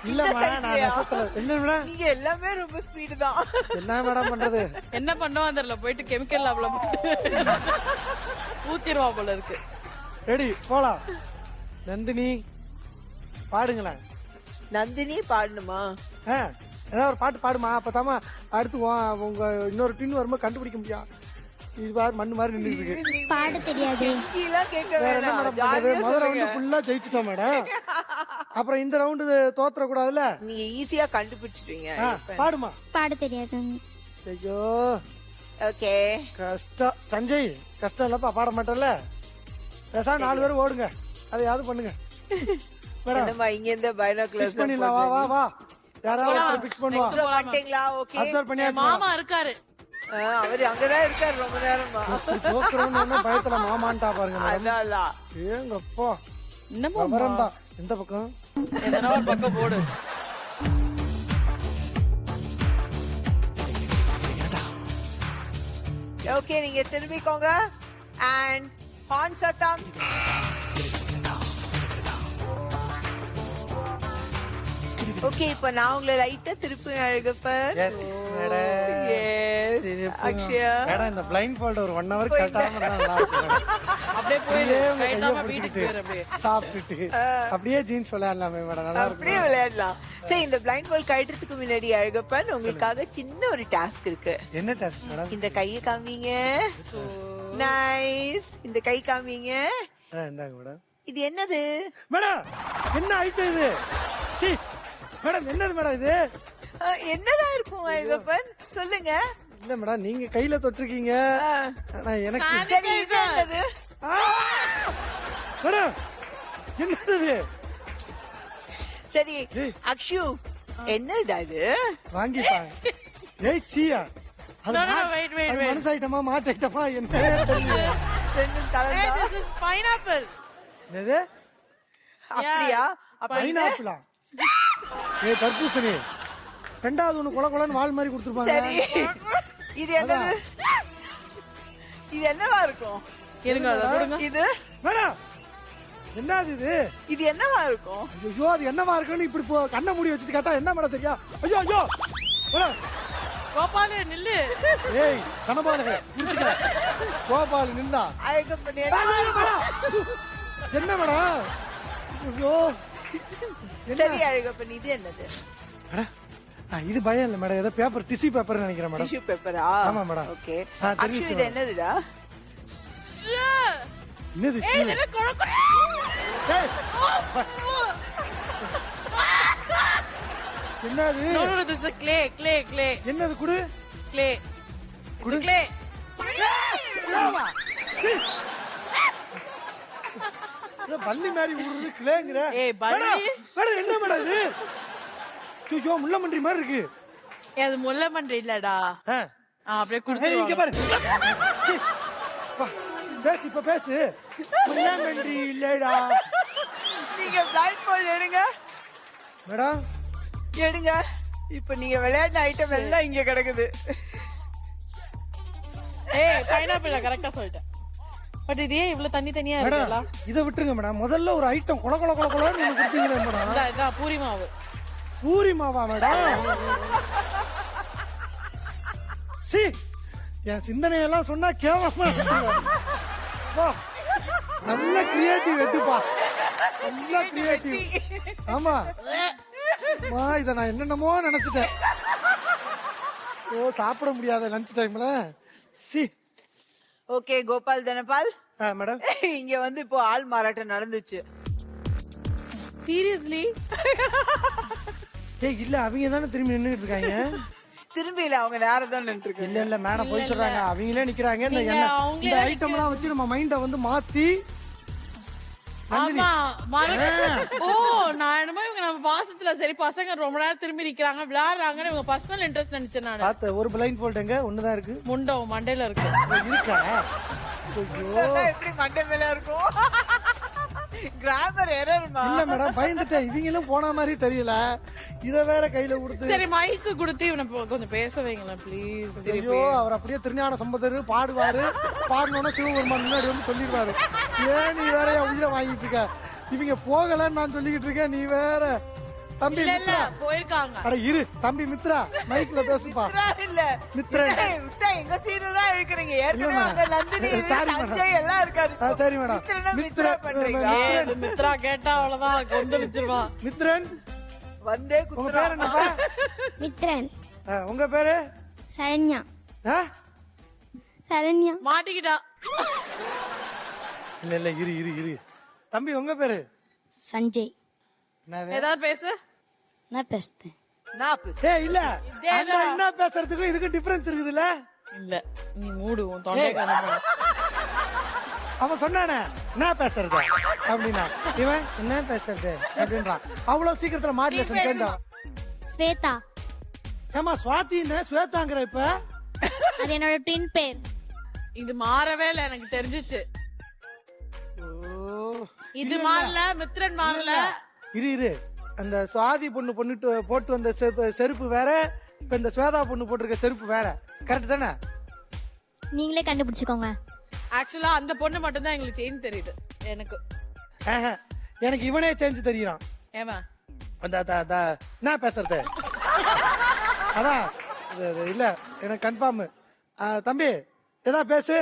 Speaker 2: இல்ல மேடம் நான் நெசத்துல இல்ல மேடம்.
Speaker 1: நீங்க எல்லாமே ரொம்ப ஸ்பீடு தான்.
Speaker 2: என்ன மேடம் பண்றது?
Speaker 3: என்ன பண்ணுவோம் தெரியல, போயிட்டு கெமிக்கல் லேப்ல ஊத்திடுவா போல இருக்கு.
Speaker 2: ரெடி போலாம். நந்தினி பாடுங்களேன்.
Speaker 1: நந்தினி பாடணுமா?
Speaker 2: ஏதாவது ஒரு பாட்டு பாடுமா, அப்பதாமா அடுத்து உங்க இன்னொரு டின் வரும்போது கண்டுபிடிக்க முடியும். இது பாரு மண்ணு மாதிரி நின்று இருக்கு.
Speaker 4: பாட தெரியாது.
Speaker 1: கெஞ்சிலாம் கேட்க
Speaker 2: வேற என்ன
Speaker 1: வேணாம்.
Speaker 2: மேடம்
Speaker 1: ஜாலியா
Speaker 2: பண்றது? முதல்
Speaker 1: சொல்லுங்க.
Speaker 2: ரவுண்டு ஃபுல்லா ஜெயிச்சிட்டோம் மேடம். அப்புறம் இந்த ரவுண்டு தோத்துற கூடாதுல்ல.
Speaker 1: நீங்க ஈஸியா கண்டுபிடிச்சிட்டீங்க.
Speaker 2: பாடுமா.
Speaker 4: பாட தெரியாது.
Speaker 2: ஐயோ
Speaker 1: ஓகே.
Speaker 2: கஷ்டம். சஞ்சய் கஷ்டம் இல்லப்பா, பாட மாட்டேன்ல. பேசா 4 பேரும் ஓடுங்க, அதையாவது பண்ணுங்க மேடம்.
Speaker 1: என்னம்மா இங்க இருந்து பைனாகுலர்ஸ்
Speaker 2: ஃபிக்ஸ் பண்ணிடலாம். வா வா வா, யாராவது ஃபிக்ஸ் பண்ணுவா.
Speaker 1: மாட்டீங்களா? ஓகே.
Speaker 2: அப்சர்வ் பண்ணியாச்சு.
Speaker 3: மாமா இருக்காரு.
Speaker 1: அவரு அங்கதான் இருக்காரு ரொம்ப நேரமா.
Speaker 2: தோக்குறோம்னு பயத்துல மாமான்ட்டா பாருங்க மேடம்.
Speaker 1: அதான்
Speaker 2: ஏங்கப்பா
Speaker 3: என்னமா
Speaker 2: விவரம் தான். எந்த பக்கம்?
Speaker 3: எதனா ஒரு பக்கம் போடு.
Speaker 1: ஓகே, நீங்க திரும்பிக்கோங்க. அண்ட் ஹார்ன் சத்தம். ஓகே, இப்ப நான் உங்களை லைட்டா திருப்பி Alagappan.
Speaker 2: Yes madam.
Speaker 1: Akshaya
Speaker 2: madam இந்த பிளைண்ட் ஃபோல்ட் ஒரு 1 hour கட்டாம இருந்தா நல்லா இருக்கும் மேடம்.
Speaker 3: அப்படியே போயிரு,
Speaker 2: உங்க கையை
Speaker 3: கைட்டாம வீட்டுக்கு
Speaker 2: பிடிச்சிட்டு
Speaker 3: போயிரு. அப்படியே
Speaker 2: சாப்பிட்டுட்டு அப்படியே ஜீன்ஸ் விளையாடலாமே மேடம், நல்லா இருக்கும்.
Speaker 1: அப்படியே விளையாடலாம். சரி, இந்த பிளைண்ட் பால் கட்டுறதுக்கு முன்னாடி அழகப்பன் உங்களுக்காக சின்ன ஒரு டாஸ்க் இருக்கு.
Speaker 2: என்ன டாஸ்க் மேடம்?
Speaker 1: இந்த கையை காமிங்க. நைஸ். இந்த கை காமிங்க.
Speaker 2: இந்தாங்க மேடம்.
Speaker 1: இது என்னது
Speaker 2: மேடம்? என்ன ஐட்டம் இது? சீ மேடம், என்னது மேடம் இது?
Speaker 1: என்னதான் இருக்கும் அழகப்பன்? சொல்லுங்க.
Speaker 2: இல்ல மேடம், நீங்க கையில தொட்டிருக்கீங்க. ஆனா எனக்கு
Speaker 1: சரி, இது என்னது?
Speaker 2: மேடம் என்னது இது?
Speaker 1: சரி அக்ஷு, என்னடா இது?
Speaker 2: வாங்கிட்டாங்க. ஏய் சீயா, அது
Speaker 3: No, no, wait, wait, wait.
Speaker 2: மனசு ஐட்டமா மாட்டு ஐட்டமா என்ன தெரியல.
Speaker 1: ரெண்டும்
Speaker 3: Hey,
Speaker 1: கலந்தா?
Speaker 3: this is pineapple.
Speaker 2: என்னது?
Speaker 1: அப்படியா? அப்ப இது?
Speaker 2: பைனாப்பிளா? ஏய் தர்பூசணி. ரெண்டாவது ஒண்ணு கொல கொலன்னு வால் மாதிரி கொடுத்துருப்பாங்க.
Speaker 1: சரி, இது என்னது? இது என்னவா இருக்கும்?
Speaker 3: இருங்க, அதை கொடுங்க.
Speaker 1: இது
Speaker 2: மேடம் என்னது இது?
Speaker 1: இது என்னவா இருக்கும்?
Speaker 2: ஐயோ அது என்னவா இருக்குன்னு இப்படி கண்ணை மூடி வச்சுட்டு கேட்டா என்ன மேடம் தெரியா? ஐயோ ஐயோ மேடம்.
Speaker 3: கோபாலு நில்லு.
Speaker 2: ஏய் கனபாலு கோபாலு நின்னா.
Speaker 1: அழகப்பன்
Speaker 2: என்ன மேடம்? ஐயோ
Speaker 1: சரி அழகப்பன், இது என்னது?
Speaker 2: மேடம் இது பயம் இல்ல மேடம், ஏதோ பேப்பர் டிஷ்யூ பேப்பர் நினைக்கிறேன் மேடம்.
Speaker 1: டிஷ்யூ பேப்பரா?
Speaker 2: ஆமா மேடம்.
Speaker 1: ஓகே.
Speaker 2: தெரியுது
Speaker 1: அக்ஷு, இது என்னதுடா?
Speaker 2: என்னது?
Speaker 3: ஏய், இது என்ன குழக்குற?
Speaker 2: ஏய், என்னது?
Speaker 3: No, no, this is clay, clay, clay,
Speaker 2: என்னது குடு?
Speaker 3: clay.
Speaker 2: குடு.
Speaker 3: Clay.
Speaker 2: சீ. ஏதோ பல்லி மாதிரி ஊடுறது கிளேங்கற.
Speaker 3: ஏய், பல்லி?
Speaker 2: மேடம் என்ன மேடம் இது? ஐயோ முள்ள மண்டி மாதிரி இருக்கு.
Speaker 3: அது முல்லை மன்றி இல்லடா. அப்படியே
Speaker 2: ஏய் இங்க
Speaker 3: குடுத்துருவாங்க.
Speaker 2: பாரு. சீ. பேசு இப்ப பேசு. முள்ள மண்டி இல்லடா.
Speaker 1: நீங்க பிளைண்ட் பால் எடுங்க.
Speaker 2: மேடம்
Speaker 1: எடுங்க. இப்ப நீங்க விளையாடின ஐட்டம் எல்லாம் இங்க கிடக்குது.
Speaker 3: ஏய், பைனாப்பிள் கரெக்டா சொல்லிட்டேன். பட் இது ஏன் இவ்வளவு தண்ணி தனியா இருக்குல்ல?
Speaker 2: மேடம் இத விட்டுருங்க மேடம். முதல்ல ஒரு ஐட்டம் கொல கொல கொல கொலன்னு நீங்க கொடுத்தீங்களே மேடம்.
Speaker 3: இதான் பூரி மாவு.
Speaker 2: பூரி மாவா மேடம்? சி என் சிந்தனையெல்லாம் சொன்னா கேவலமா இருக்குங்க. வா, நல்ல கிரியேட்டிவ் வெட்டுப்பா, நல்ல கிரியேட்டிவ். ஆமா மா, இத நான் என்னென்னமோ நினைச்சிட்டேன். ஓ சாப்பிட முடியாத லஞ்ச் டைம்ல. C
Speaker 1: okay Gopal Dhanapal,
Speaker 2: madam
Speaker 1: இங்க வந்து இப்போ ஆள் மாறாட்டம் நடந்துச்சு.
Speaker 3: சீரியஸ்லி?
Speaker 2: ஏய் இல்ல, அவங்க தானே திரும்பி நின்னுட்டு இருக்காங்க.
Speaker 1: திரும்பி இல்ல, அவங்க நேரம் தான் நின்று இருக்கு.
Speaker 2: இல்ல இல்ல மேடம் போய் சொல்றாங்க, அவங்களே நிக்கிறாங்க. இந்த
Speaker 3: நீங்க
Speaker 2: எண்ணெய்
Speaker 3: அவங்களே
Speaker 2: இந்த ஐட்டம் எல்லாம் வச்சு நம்ம மைண்ட வந்து மாத்தி.
Speaker 3: ஆமா ஓ, நான் என்னமோ இவங்க நம்ம பாசத்துல சரி பசங்க ரொம்ப நேரம் திரும்பி நிக்கிறாங்க விளையாடுறாங்கன்னு இவங்க பர்சனல் இன்ட்ரெஸ்ட் நினைச்சேன் நானு.
Speaker 2: பார்த்த ஒரு பிளைண்ட் ஃபோல்ட் எங்க ஒண்ணுதான் இருக்கு.
Speaker 3: முண்டம் மண்டையில இருக்கு.
Speaker 2: இருக்கா?
Speaker 1: இதெல்லாம் எப்படி மண்டை மேல இருக்கும்? கிராமர் எரர்மா.
Speaker 2: இல்ல மேடம் பயந்துட்டேன், இவங்களும் போன மாதிரி தெரியல, இத வேற கையில கொடுத்து.
Speaker 3: சரி மைக்கு கொடுத்து இவனை கொஞ்சம் பேச வைங்களேன் ப்ளீஸ்.
Speaker 2: ஐயோ அவர் அப்படியே திருஞான சம்பந்தர் பாடுவாரு, பாடணும்னா சிவபெருமான் முன்னாடி வந்து சொல்லிடுவாரு. ஏன் நீ வேற என் உயிரை வாங்கிட்டு இருக்க, இவங்க போகலன்னு நான் சொல்லிக்கிட்டு இருக்கேன், நீ வேற. தம்பி
Speaker 3: இல்ல
Speaker 2: மித்ரா,
Speaker 3: போயிருக்காங்க.
Speaker 2: அட இரு தம்பி மித்ரா, மைக்ல பேசுப்பா.
Speaker 1: இல்ல
Speaker 2: மித்ரன்.
Speaker 1: விட்டா எங்க சீரியல் தான் இருக்கிறீங்க. ஏற்கனவே அங்க நந்தினி
Speaker 2: Sorry, madam.
Speaker 1: சஞ்சய் எல்லாம் இருக்காரு.
Speaker 2: சரி மேடம்.
Speaker 1: மித்ரா பண்றீங்க.
Speaker 3: மித்ரா கேட்டா அவ்வளவுதான் கொந்தளிச்சிருவான்.
Speaker 2: மித்ரன்
Speaker 1: வந்தே
Speaker 2: உங்க
Speaker 1: குத்துறா.
Speaker 2: பேர் என்னப்பா?
Speaker 4: மித்ரன்.
Speaker 2: உங்க பேரு?
Speaker 4: சரண்யா.
Speaker 2: ஆ?
Speaker 4: சரண்யா.
Speaker 3: மாட்டிக்கிட்டா.
Speaker 2: இல்ல இல்ல இரு இரு இரு. தம்பி உங்க பேரு?
Speaker 4: சஞ்சய்.
Speaker 2: என்னது?
Speaker 3: ஏதாவது பேசு.
Speaker 4: நான் பேசுறேன்.
Speaker 1: நான் பேசு.
Speaker 2: ஏய் இல்ல, அந்த என்ன பேசுறதுக்கும் இதுக்கு டிஃபரன்ஸ் இருக்குதுல்ல.
Speaker 3: இல்ல நீ மூடு உன் தொண்டை கணக்கு.
Speaker 2: அவன் சொன்னானே என்ன பேசுறது அப்படின்னா, இவன் என்ன பேசுறது அப்படின்றான். அவ்வளவு சீக்கிரத்துல மாடுலேஷன் சேர்ந்தான்.
Speaker 4: ஸ்வேதா.
Speaker 2: ஏமா சுவாத்தின்னு ஸ்வேதாங்கிற இப்ப?
Speaker 4: அது என்னோட ட்வின் பேர்.
Speaker 3: இது மாறவே இல்ல எனக்கு தெரிஞ்சிச்சு. இது மாறல, மித்ரன் மாறல.
Speaker 2: இரு இரு, அந்த சுவாதி பொண்ணு பொண்ணுட்டு போட்டு வந்த செருப்பு வேற, இப்ப இந்த ஸ்வேதா பொண்ணு போட்டிருக்க செருப்பு வேற. கரெக்ட் தானே?
Speaker 4: நீங்களே கண்டுபிடிச்சுக்கோங்க.
Speaker 3: ஆக்சுவலா அந்த பொண்ணு மட்டும் தான் எங்களுக்கு சேஞ்ச் தெரியுது எனக்கு.
Speaker 2: ஆஹா, எனக்கு இவனே சேஞ்சு தெரியுறான்.
Speaker 3: ஏமா
Speaker 2: என்ன பேசுறது அதான் இல்ல எனக்கு கன்ஃபார்ம். தம்பி ஏதா பேசு.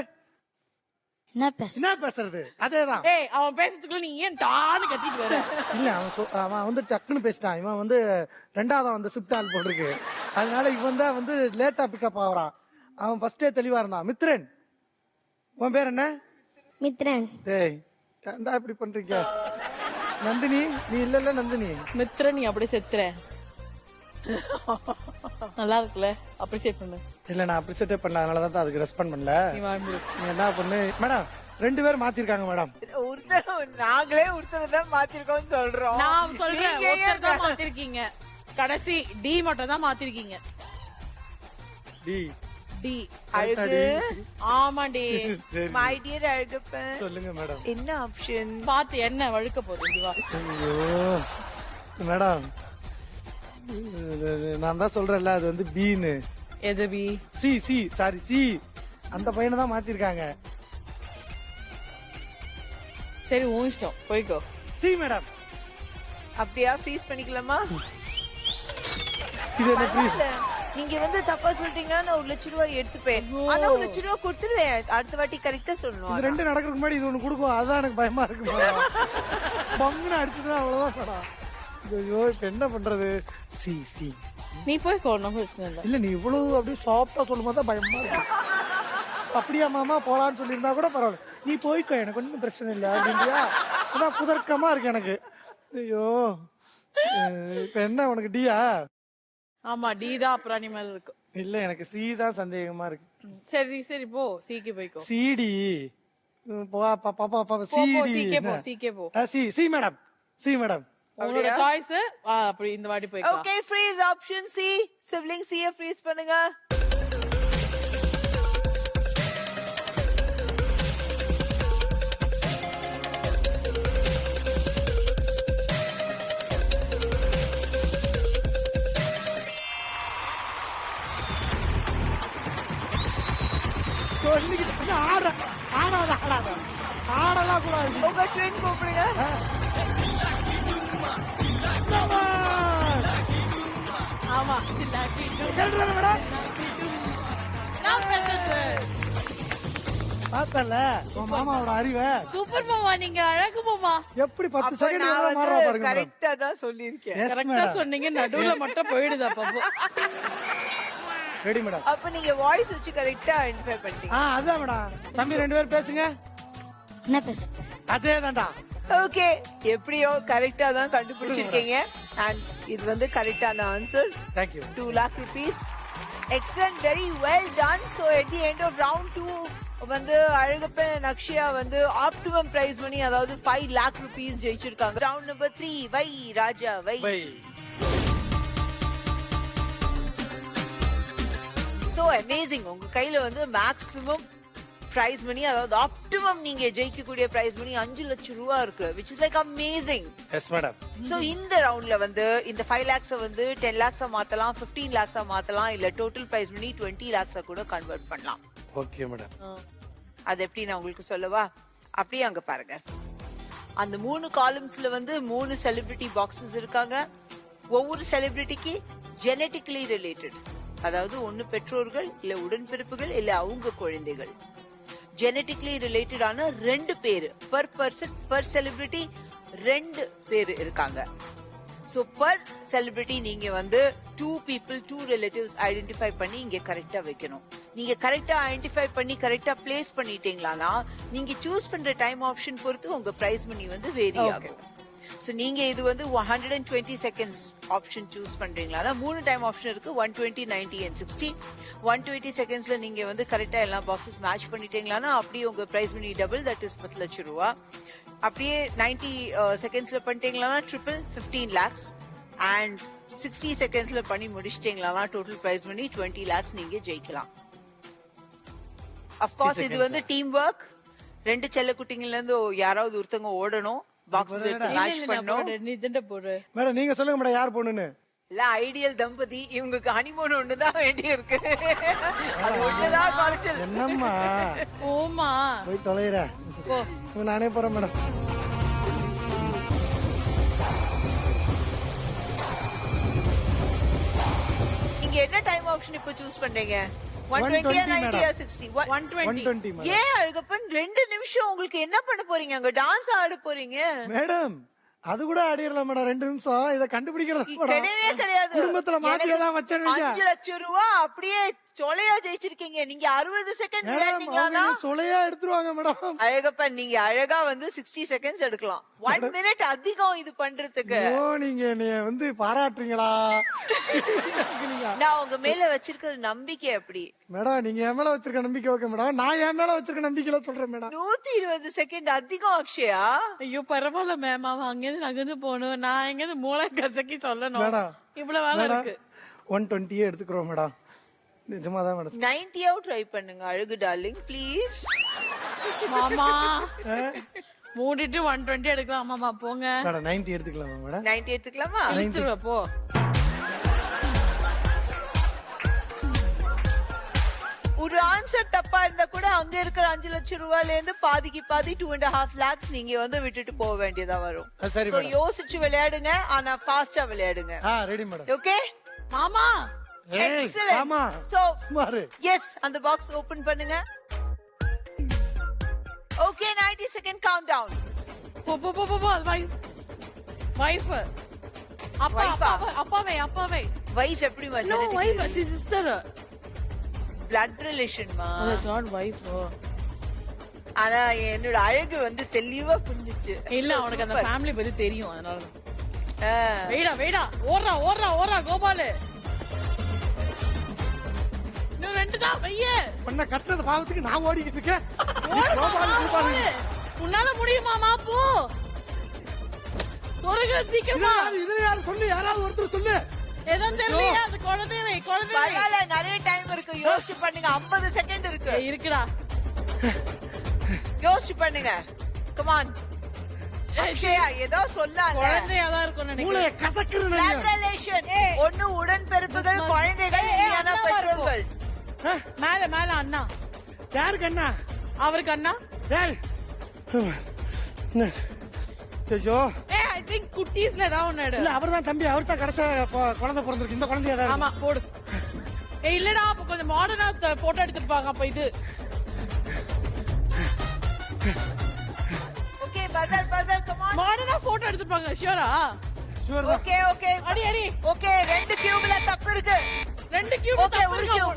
Speaker 4: என்ன பேச?
Speaker 2: என்ன பேசுறது அதேதான்.
Speaker 3: ஏய் அவன் பேசுறதுக்குள்ள நீ ஏன் டான்னு கத்திட்டு வர?
Speaker 2: இல்ல அவன் வந்து டக்குன்னு பேசிட்டான். இவன் வந்து ரெண்டாவது வந்து ஷிஃப்ட் ஆள் போட்டிருக்கு, அதனால இவன் தான் வந்து லேட்டா பிக்கப் ஆகுறான். அவன் ஃபர்ஸ்டே தெளிவா இருந்தான். மித்ரன் உன் பேர் என்ன?
Speaker 4: மித்ரன்.
Speaker 2: டேய் ஏன்டா இப்படி பண்றீங்க? நந்தினி நீ இல்ல நந்தினி.
Speaker 3: மித்ரன் நீ அப்படியே செத்துற. நல்லா இருக்குல்ல, அப்ரிஷியேட் பண்ணு.
Speaker 2: இல்ல நான் அப்ரிசியேட் பண்ணல, அதனாலதான் அதுக்கு ரெஸ்பாண்ட் பண்ணல.
Speaker 3: நீ வாழ்ந்து.
Speaker 2: நீ என்ன பண்ணு மேடம், 2 பேர் மாத்திருக்காங்க மேடம்.
Speaker 1: ஒருத்தர் நாங்களே ஒருத்தர் தான் மாத்திருக்கோம்னு சொல்றோம்.
Speaker 3: நான் சொல்றேன்
Speaker 1: நீங்க ஏன்
Speaker 3: ஒருத்தர் தான் மாத்திருக்கீங்க. கடைசி டி மட்டும் தான் மாத்திருக்கீங்க.
Speaker 2: டி
Speaker 3: டி
Speaker 1: அழகு.
Speaker 3: ஆமாடி.
Speaker 2: சரி
Speaker 1: மை டியர் அழகப்பன்.
Speaker 2: சொல்லுங்க மேடம்.
Speaker 1: என்ன ஆப்ஷன்?
Speaker 3: பாத்து என்ன வழுக்க போகுது இதுவா?
Speaker 2: ஐயோ மேடம், நான் தான் சொல்றேன்ல அது வந்து பீன்னு.
Speaker 3: எது B?
Speaker 2: C C sorry C, அந்த பையனை தான் மாத்திருக்காங்க.
Speaker 3: சரி உன் இஷ்டம், போய்க்கோ.
Speaker 2: C madam.
Speaker 1: அப்படியா ஃப்ரீஸ் பண்ணிக்கலாமா?
Speaker 2: இது என்ன ப்ளீஸ்?
Speaker 1: இல்ல, நீங்க வந்து தப்பா சொல்லிட்டீங்கன்னா நான் 1 லட்சம் ரூபாய் எடுத்துப்பேன். ஆனா 1 லட்சம் ரூபாய் கொடுத்துருவேன். அடுத்த வாட்டி கரெக்டா சொல்லணும்.
Speaker 2: இது 2 நடக்கிறதுக்கு முன்னாடி இது ஒண்ணு கொடுக்கும், அதுதான் எனக்கு பயமா இருக்கு மேடம். பங்குன்னு அடிச்சுதான் அவ்வளவுதான் மேடம். ஐயோ இப்ப என்ன பண்றது? சி சி
Speaker 3: நீ போய்க்கோ, ஒன்னும் பிரச்சனை இல்ல.
Speaker 2: இல்ல நீ இவ்வளவு அப்படியே சாஃப்டா சொல்லும் போது தான் பயமா இருக்கு. அப்படியா மாமா போலான்னு சொல்லியிருந்தா கூட பரவாயில்ல, நீ போய்க்கோ எனக்கு ஒன்றும் பிரச்சனை இல்லை அப்படின்றியா? அதான் புதர்க்கமா இருக்கு எனக்கு. ஐயோ இப்ப என்ன உனக்கு டியா?
Speaker 3: ஆமா டி தான் அப்புறம் நீ மேல இருக்கு.
Speaker 2: இல்ல எனக்கு சி தான் சந்தேகமா இருக்கு.
Speaker 3: சரி சரி போ, சீக்கே போய்க்கோ.
Speaker 2: சிடி
Speaker 3: போ
Speaker 2: சிடி
Speaker 3: சீக்கே போ, சீக்கே போ.
Speaker 2: C C madam, C madam.
Speaker 3: உங்களோட சாய்ஸ். அப்படி இந்த வாட்டி போய்க்கோ.
Speaker 1: Okay freeze option C. Sibling C freeze பண்ணுங்க.
Speaker 2: ஆடலாம் கூடாது.
Speaker 1: உங்க ட்வின் கூப்பிடுங்க.
Speaker 3: ஆமா
Speaker 2: பார்த்தல உன் மாமாவோட அறிவை.
Speaker 3: சூப்பர் மாமா, நீங்க அழகு மாமா.
Speaker 2: எப்படி 10
Speaker 1: அப்ப
Speaker 2: செகண்ட்
Speaker 1: நான்
Speaker 2: மாறா
Speaker 1: வந்து
Speaker 2: பாருங்க.
Speaker 1: கரெக்டா தான் சொல்லியிருக்கேன்.
Speaker 3: கரெக்டா சொன்னீங்க, நடுவுல மட்டும் போயிடுது அப்பப்போ.
Speaker 2: Ready madam.
Speaker 1: அப்ப நீங்க வாய்ஸ் வச்சு கரெக்டா ஐடென்டிஃபை பண்ணிட்டீங்க.
Speaker 2: அதான் மேடம். தம்பி 2 பேர் பேசுங்க.
Speaker 4: என்ன பேச?
Speaker 2: அதே தான்டா.
Speaker 1: ஓகே, எப்படியோ கரெக்டா தான் கண்டுபிடிச்சிருக்கீங்க. அண்ட் இது வந்து கரெக்டான answer.
Speaker 2: Thank you.
Speaker 1: 2 lakh rupees. Excellent, very well done. So at the end of round 2 வந்து அழகப்பன் and அக்ஷயா வந்து ஆப்டிமம் பிரைஸ் மணி, அதாவது 5 lakh rupees ஜெயிச்சிருக்காங்க. ரவுண்ட் நம்பர் 3 வை ராஜா வை. So amazing, உங்க கையில வந்து மேக்ஸிமம் பிரைஸ் மணி, அதாவது ஆப்டிமம் நீங்க ஜெயிக்கக்கூடிய பிரைஸ் மணி 5 லட்சம் ரூபா இருக்கு, which is like amazing.
Speaker 2: Yes madam.
Speaker 1: So இந்த ரவுண்ட்ல வந்து இந்த 5 lakhs வந்து 10 lakhs மாத்தலாம், 15 lakhs மாத்தலாம், இல்ல டோட்டல் பிரைஸ் மணி 20 lakhs கூட கன்வெர்ட் பண்ணலாம்.
Speaker 2: Okay madam.
Speaker 1: அது எப்படி நான் உங்களுக்கு சொல்லவா? அப்படியே அங்க பாருங்க, அந்த 3 காலம்ஸ்ல வந்து 3 செலிபிரிட்டி பாக்ஸஸ் இருக்காங்க. ஒவ்வொரு செலிபிரிட்டிக்கு ஜெனட்டிக்கலி ரிலேட்டட், அதாவது ஒன்னு பெற்றோர்கள் இல்ல உடன்பிறப்புகள் இல்ல அவங்க குழந்தைகள், ஜெனட்டிக்கலி ரிலேட்டடான 2 பேரு பர் பர்சன், பர் செலிபிரிட்டி 2 பேரு இருக்காங்க. சோ பர் செலிபிரிட்டி நீங்க வந்து 2 people 2 relatives ஐடென்டிஃபை பண்ணி இங்க கரெக்டா வைக்கணும். நீங்க கரெக்டா ஐடென்டிஃபை பண்ணி கரெக்டா பிளேஸ் பண்ணிட்டீங்களானா நீங்க சூஸ் பண்ற டைம் ஆப்ஷன் பொறுத்து உங்க பிரைஸ் மணி வந்து வேரி ஆகும். சோ நீங்க இது வந்து 120 seconds ஆப்ஷன் சூஸ் பண்றீங்களா, 3 டைம் ஆப்ஷன் இருக்கு, 120, 90 and 60. 120 secondsல நீங்க வந்து கரெக்டா எல்லா பாக்ஸஸ் மேட்ச் பண்ணிட்டீங்களானா அப்படியே உங்க prize money double, that is 10 லட்சம் ரூபா. அப்படியே 90 செகண்ட்ஸ்ல பண்ணிட்டீங்களானா ட்ரிபிள் 15 lakhs, அண்ட் 60 செகண்ட்ஸ்ல பண்ணி முடிச்சிட்டீங்களானா டோட்டல் பிரைஸ் மணி 20 lakhs நீங்க ஜெயிக்கலாம். அஃப்கோர்ஸ் இது வந்து டீம் ஒர்க், 2 செல்ல குட்டிங்கல இருந்து யாராவது ஒருத்தவங்க ஓடணும், பாக்ஸ் மேட்ச் பண்ணணும்.
Speaker 3: நீ திண்ட போடு
Speaker 2: மேடம் நீங்க சொல்லுங்க மேடம் யார் பொண்ணுன்னு.
Speaker 1: இல்ல ஐடியல் தம்பதி, இவங்களுக்கு ஹனிமூன் ஒண்ணுதான் வேண்டி இருக்கு, அது ஒண்ணுதான் குறைச்சல்.
Speaker 2: என்னம்மா
Speaker 3: ஓமா
Speaker 2: போய் தொலைற,
Speaker 3: போ.
Speaker 2: நானே போறேன் மேடம்.
Speaker 1: நீங்க என்ன டைம் ஆப்ஷன் இப்ப சூஸ் பண்றீங்க? 120 90 60?
Speaker 2: 120 மேடம்.
Speaker 1: ஏன் அழகப்பன் 2 நிமிஷம் உங்களுக்கு என்ன பண்ண போறீங்க? அங்க டான்ஸ் ஆட போறீங்க
Speaker 2: மேடம். அது கூட ஆடிரலாம் மேடம், 2 நிமிஷம். இத கண்டுபிடிக்கிறது
Speaker 1: கிடையவே கிடையாது.
Speaker 2: குடும்பத்துல மாத்தியதான் வச்சேன்.
Speaker 1: 5 லட்சம் ரூபா அப்படியே சொலையா ஜெயிச்சிருக்கீங்க. நீங்க 60 செகண்ட் விளையாடுனீங்களா?
Speaker 2: சொலையா எடுத்துருவாங்க மேடம்.
Speaker 1: அழகப்பன் நீங்க அழகா வந்து 60 seconds எடுக்கலாம். 1 minute அதிகம் இது பண்றதுக்கு.
Speaker 2: ஓ நீங்க என்னைய வந்து பாராட்டுறீங்களா?
Speaker 1: நான் உங்க மேல வச்சிருக்கிற நம்பிக்கை அப்படி.
Speaker 2: மேடம் நீங்க என் மேல வச்சிருக்க நம்பிக்கை ஓகே மேடம், நான் என் மேல வச்சிருக்க நம்பிக்கையில சொல்றேன் மேடம்.
Speaker 1: 120 செகண்ட் அதிகம் அக்ஷயா.
Speaker 3: ஐயோ பரவாயில்ல மேம், அவன் அங்கிருந்து நகர்ந்து போகணும், நான் எங்கிருந்து மூளை கசக்கி சொல்லணும்.
Speaker 2: மேடம்
Speaker 3: இவ்வளவு வேலை இருக்கு.
Speaker 2: 120 எடுத்துக்கிறோம் மேடம், நிஜமாதான் மேடம்.
Speaker 1: 90 ட்ரை பண்ணுங்க அழகு டார்லிங் ப்ளீஸ்.
Speaker 3: மாமா மூடிட்டு 120 எடுக்கலாம். மாமா போங்க
Speaker 2: மேடம் 90 எடுத்துக்கலாமா மேடம்?
Speaker 1: 90 எடுத்துக்கலாமா?
Speaker 3: இழுத்துருவ போ.
Speaker 1: ஒரு ஆன்சர் தப்பா இருந்தா கூட அங்க இருக்கிற 5 லட்சம் ரூபாயில இருந்து பாதிக்கு பாதி 2.5 lakhs நீங்க வந்து விட்டுட்டு போக வேண்டியதா வரும்.
Speaker 2: சரி
Speaker 1: சோ யோசிச்சு விளையாடுங்க, ஆனா ஃபாஸ்டா விளையாடுங்க.
Speaker 2: Ready madam.
Speaker 1: ஓகே
Speaker 3: மாமா
Speaker 2: ஆமா
Speaker 1: சோ
Speaker 2: மாறு.
Speaker 1: எஸ் அந்த பாக்ஸ் ஓபன் பண்ணுங்க. Okay 90 second count down.
Speaker 3: போ போ போ போ. வைஃப் அப்பா
Speaker 1: Wife-ஆ?
Speaker 3: அப்பாவே அப்பாவே.
Speaker 1: வைஃப் எப்படி
Speaker 3: நோ வைஃப் சிஸ்டர்.
Speaker 1: பிளட் ரிலேஷன்மா.
Speaker 3: That's not wife.
Speaker 1: ஆனா என்னோட அழகு வந்து தெளிவா புரிஞ்சிச்சு.
Speaker 3: இல்ல அவனுக்கு அந்த ஃபேமிலி பத்தி தெரியும், அதனால. வெயிடா வெயிடா ஓடுறா ஓடுறா ஓடுறா கோபாலு. இன்னும் 2 தான் வையே.
Speaker 2: பண்ண கத்துறது பாவத்துக்கு நான் ஓடிக்கிட்டு இருக்கேன்.
Speaker 3: உன்னால முடியுமாமா? போ சொருக சீக்கிரமா.
Speaker 2: இது யாரு சொல்லு, யாராவது ஒருத்தர் சொல்லு.
Speaker 3: ஏதோ தெரியலையா? அது குழந்தை குழந்தை
Speaker 1: பரவாயில்ல, நிறைய டைம் இருக்கு, யோசிச்சு பண்ணுங்க. 50 செகண்ட் இருக்கு,
Speaker 3: இருக்குடா.
Speaker 1: யோசிச்சு பண்ணுங்க. கம் ஆன் அக்ஷயா, ஏதோ சொல்லல.
Speaker 3: குழந்தையாதான் இருக்கும்
Speaker 2: மூளைய
Speaker 3: நினைக்கிறேன்.
Speaker 2: கசக்குறது
Speaker 1: பிளட் ரிலேஷன் ஒன்னு உடன்பிறப்புகள், குழந்தைகள், இல்லையானா பெற்றோர்கள்.
Speaker 3: மேல மேல அண்ணா.
Speaker 2: யாருக்கு அண்ணா?
Speaker 3: அவருக்கு அண்ணா.
Speaker 2: டேய் ஐயோ
Speaker 3: ஐ திங்க் குட்டீஸ்ல ஏதாவது ஒண்ணு எடு.
Speaker 2: இல்ல அவர்தான் தம்பி, அவர் தான் கடைசியா குழந்தை பிறந்திருக்கு. இந்த குழந்தையா தான்.
Speaker 3: ஆமா போடு. இல்லடா அப்ப கொஞ்சம் மாடர்னா போட்டோ எடுத்துருப்பாங்க. அப்ப இது
Speaker 1: okay brother brother come on.
Speaker 3: மாடர்னா போட்டோ எடுத்துருப்பாங்க. ஷியோரா?
Speaker 1: ஓகே ஓகே
Speaker 3: அடி அடி.
Speaker 1: ஓகே 2 கியூப்ல தப்பு இருக்கு.
Speaker 3: 2 கியூப்.
Speaker 1: ஓகே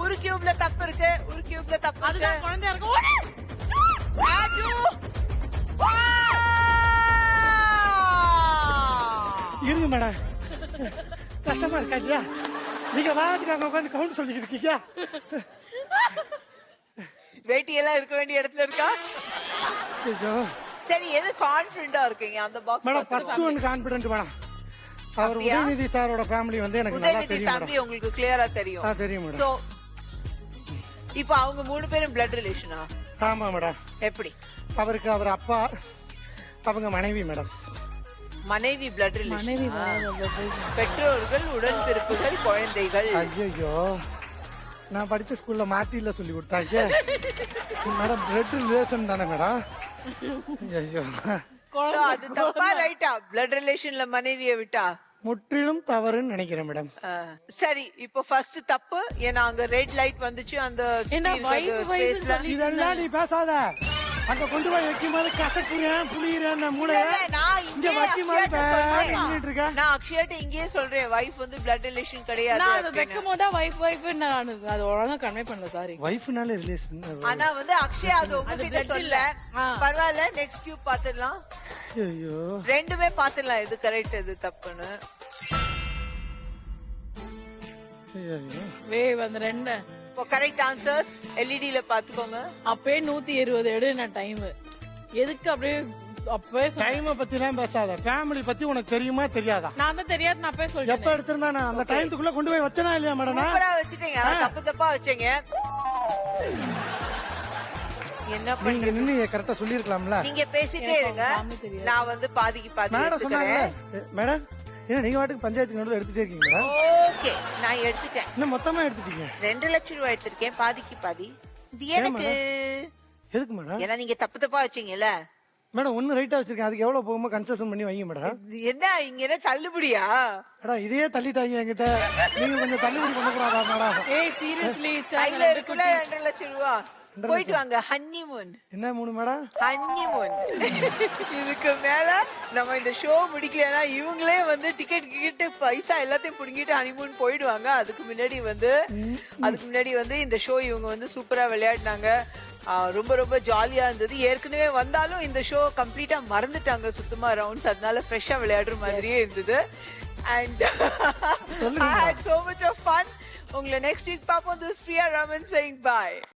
Speaker 1: ஒரு கியூப்ல தப்பு இருக்கு, ஒரு கியூப்ல தப்பு இருக்கு.
Speaker 3: அதுதான் குழந்தையா இருக்கும். ஓடு.
Speaker 1: ஆடு.
Speaker 2: இருங்க மேடம், கஷ்டமா இருக்கா இல்லையா? நீங்க வாரத்துக்கு அங்க உட்காந்து கவுண்ட் சொல்லிட்டு இருக்கீங்க.
Speaker 1: வேட்டி எல்லாம் இருக்க வேண்டிய இடத்துல இருக்கா?
Speaker 2: ஐயோ
Speaker 1: சரி, எது கான்ஃபிடண்டா இருக்கீங்க அந்த box?
Speaker 2: Madam first one confident madam. அவர்
Speaker 1: அப்படியா?
Speaker 2: உதயநிதி சாரோட ஃபேமிலி வந்து எனக்கு நல்லா
Speaker 1: உதயநிதி
Speaker 2: தெரியும்
Speaker 1: ஃபேமிலி
Speaker 2: மேடம்.
Speaker 1: உங்களுக்கு கிளியரா தெரியும்.
Speaker 2: தெரியும் மேடம்.
Speaker 1: சோ இப்போ அவங்க 3 பேரும் பிளட் ரிலேஷனா?
Speaker 2: ஆமா மேடம்.
Speaker 1: எப்படி?
Speaker 2: அவருக்கு அவர் அப்பா, அவங்க மனைவி மேடம்.
Speaker 1: மனைவி பிளட்
Speaker 3: மனைவி
Speaker 1: ரிலேஷன், பெற்றோர்கள், உடன்பிறப்புகள், குழந்தைகள்.
Speaker 2: ஐயோ, நான் படிச்ச ஸ்கூல்ல மாத்தில சொல்லி கொடுத்தாங்க மேடம். பிளட் ரிலேஷன் தானே மேடம்? ஐயோ,
Speaker 1: So, அது தப்பா ரைட்டா? பிளட் ரிலேஷன்ல மனைவியை விட்டா
Speaker 2: முற்றிலும் தவறுன்னு நினைக்கிறேன் மேடம்.
Speaker 1: சரி, இப்போ ஃபர்ஸ்ட் தப்பு. ஏன்னா அங்க ரெட் லைட் வந்துச்சு அந்த
Speaker 3: என்ன
Speaker 1: ஸ்பேஸ்ல.
Speaker 2: இதெல்லாம் நீ பேசாத. அங்க கொண்டு போய் வைக்கும் போது கசக்குறேன், புளியுறேன், மூளை இங்க வட்டி மாதிரி பண்ணிட்டு இருக்க.
Speaker 1: நான் அக்ஷயாட்ட இங்கேயே சொல்றேன், வைஃப் வந்து பிளட் ரிலேஷன் கிடையாது
Speaker 3: நான் அதை
Speaker 1: அப்படின்னு.
Speaker 3: வைக்கும் போதா வைஃப் நான் அது ஒழுங்கா கன்வே பண்ணல. சாரி.
Speaker 2: வைஃப்னால ரிலேஷன்.
Speaker 1: ஆனா வந்து அக்ஷயா அது உங்ககிட்ட சொல்ல. பரவாயில்ல, நெக்ஸ்ட் கியூப் பாத்துடலாம்.
Speaker 2: ஐயோ,
Speaker 1: ரெண்டுமே பாத்துடலாம், இது கரெக்ட் இது தப்புன்னு.
Speaker 3: அந்த ரெண்டு
Speaker 1: இப்போ கரெக்ட் ஆன்சர்ஸ் எல்இடில பாத்துக்கோங்க.
Speaker 3: அப்பவே 120 எடு நான் டைம். எதுக்கு அப்படியே அப்பவே
Speaker 2: டைம் பத்தி எல்லாம் பேசாத. ஃபேமிலி பத்தி உனக்கு தெரியுமா தெரியாதா?
Speaker 3: நான் தான் தெரியாது, நான் அப்பவே
Speaker 2: எப்ப
Speaker 3: சொல்லிட்டேன்.
Speaker 2: எடுத்திருந்தா நான் அந்த டைத்துக்குள்ள கொண்டு போய் வச்சனா இல்லையா மேடம்?
Speaker 1: சூப்பரா வச்சிட்டீங்க, ஆனா தப்பு தப்பா வச்சீங்க. என்ன
Speaker 2: நீங்க
Speaker 1: பண்ணீங்க?
Speaker 2: நின்னு கரெக்டா சொல்லிருக்கலாம்ல.
Speaker 1: நீங்க பேசிட்டே இருங்க, நான் வந்து பாதிக்கு பாதி
Speaker 2: மேடம் சொன்னாங்கல்ல.
Speaker 1: எடுத்துக்கிறேன்.
Speaker 2: மேடம், ஏன் நீங்க வாட்டுக்கு பஞ்சாயத்து நடுவுல எடுத்துட்டே இருக்கீங்க மேடம்?
Speaker 1: ஓகே, நான் எடுத்துட்டேன்.
Speaker 2: இன்னும் மொத்தமா எடுத்துட்டீங்க.
Speaker 1: 2 லட்சம் ரூபாய் எடுத்திருக்கேன், பாதிக்கு பாதி. இது எனக்கு.
Speaker 2: எதுக்கு மேடம்?
Speaker 1: ஏன்னா நீங்க தப்பு தப்பா வச்சீங்கல்ல.
Speaker 2: மேடம் ஒன்னு ரைட்டா வச்சிருக்கேன், அதுக்கு எவ்வளவு போகுமோ கன்செஷன் பண்ணி வைங்க மேடம்.
Speaker 1: இது என்ன இங்க என்ன தள்ளுபடியா?
Speaker 2: மேடம் இதையே தள்ளிட்டாங்க என்கிட்ட, நீங்க கொஞ்சம் தள்ளுபடி பண்ண கூடாதா மேடம்?
Speaker 3: ஏய் சீரியஸ்லி
Speaker 1: கையில இருக்குல்ல 2 லட்சம் ரூபாய், போயிட்டு வாங்க ஹனிமூன்.
Speaker 2: என்ன 3 மேடம்?
Speaker 1: ஹனிமூன். இதுக்கு மேல நம்ம இந்த ஷோ முடிக்கலன்னா இவங்களே வந்து டிக்கெட் பைசா எல்லாத்தையும் புடுங்கிட்டு ஹனிமூன் போயிடுவாங்க. அதுக்கு முன்னாடி வந்து இந்த ஷோ இவங்க வந்து சூப்பரா விளையாடினாங்க. ரொம்ப ரொம்ப ஜாலியா இருந்தது. ஏற்கனவே வந்தாலும் இந்த ஷோ கம்ப்ளீட்டா மறந்துட்டாங்க சுத்தமா ரவுண்ட்ஸ், அதனால ஃப்ரெஷ்ஷா விளையாடுற மாதிரியே இருந்தது. And I had so much of fun. உங்களை நெக்ஸ்ட் வீக் பாப்போம். This is Priya Raman saying bye.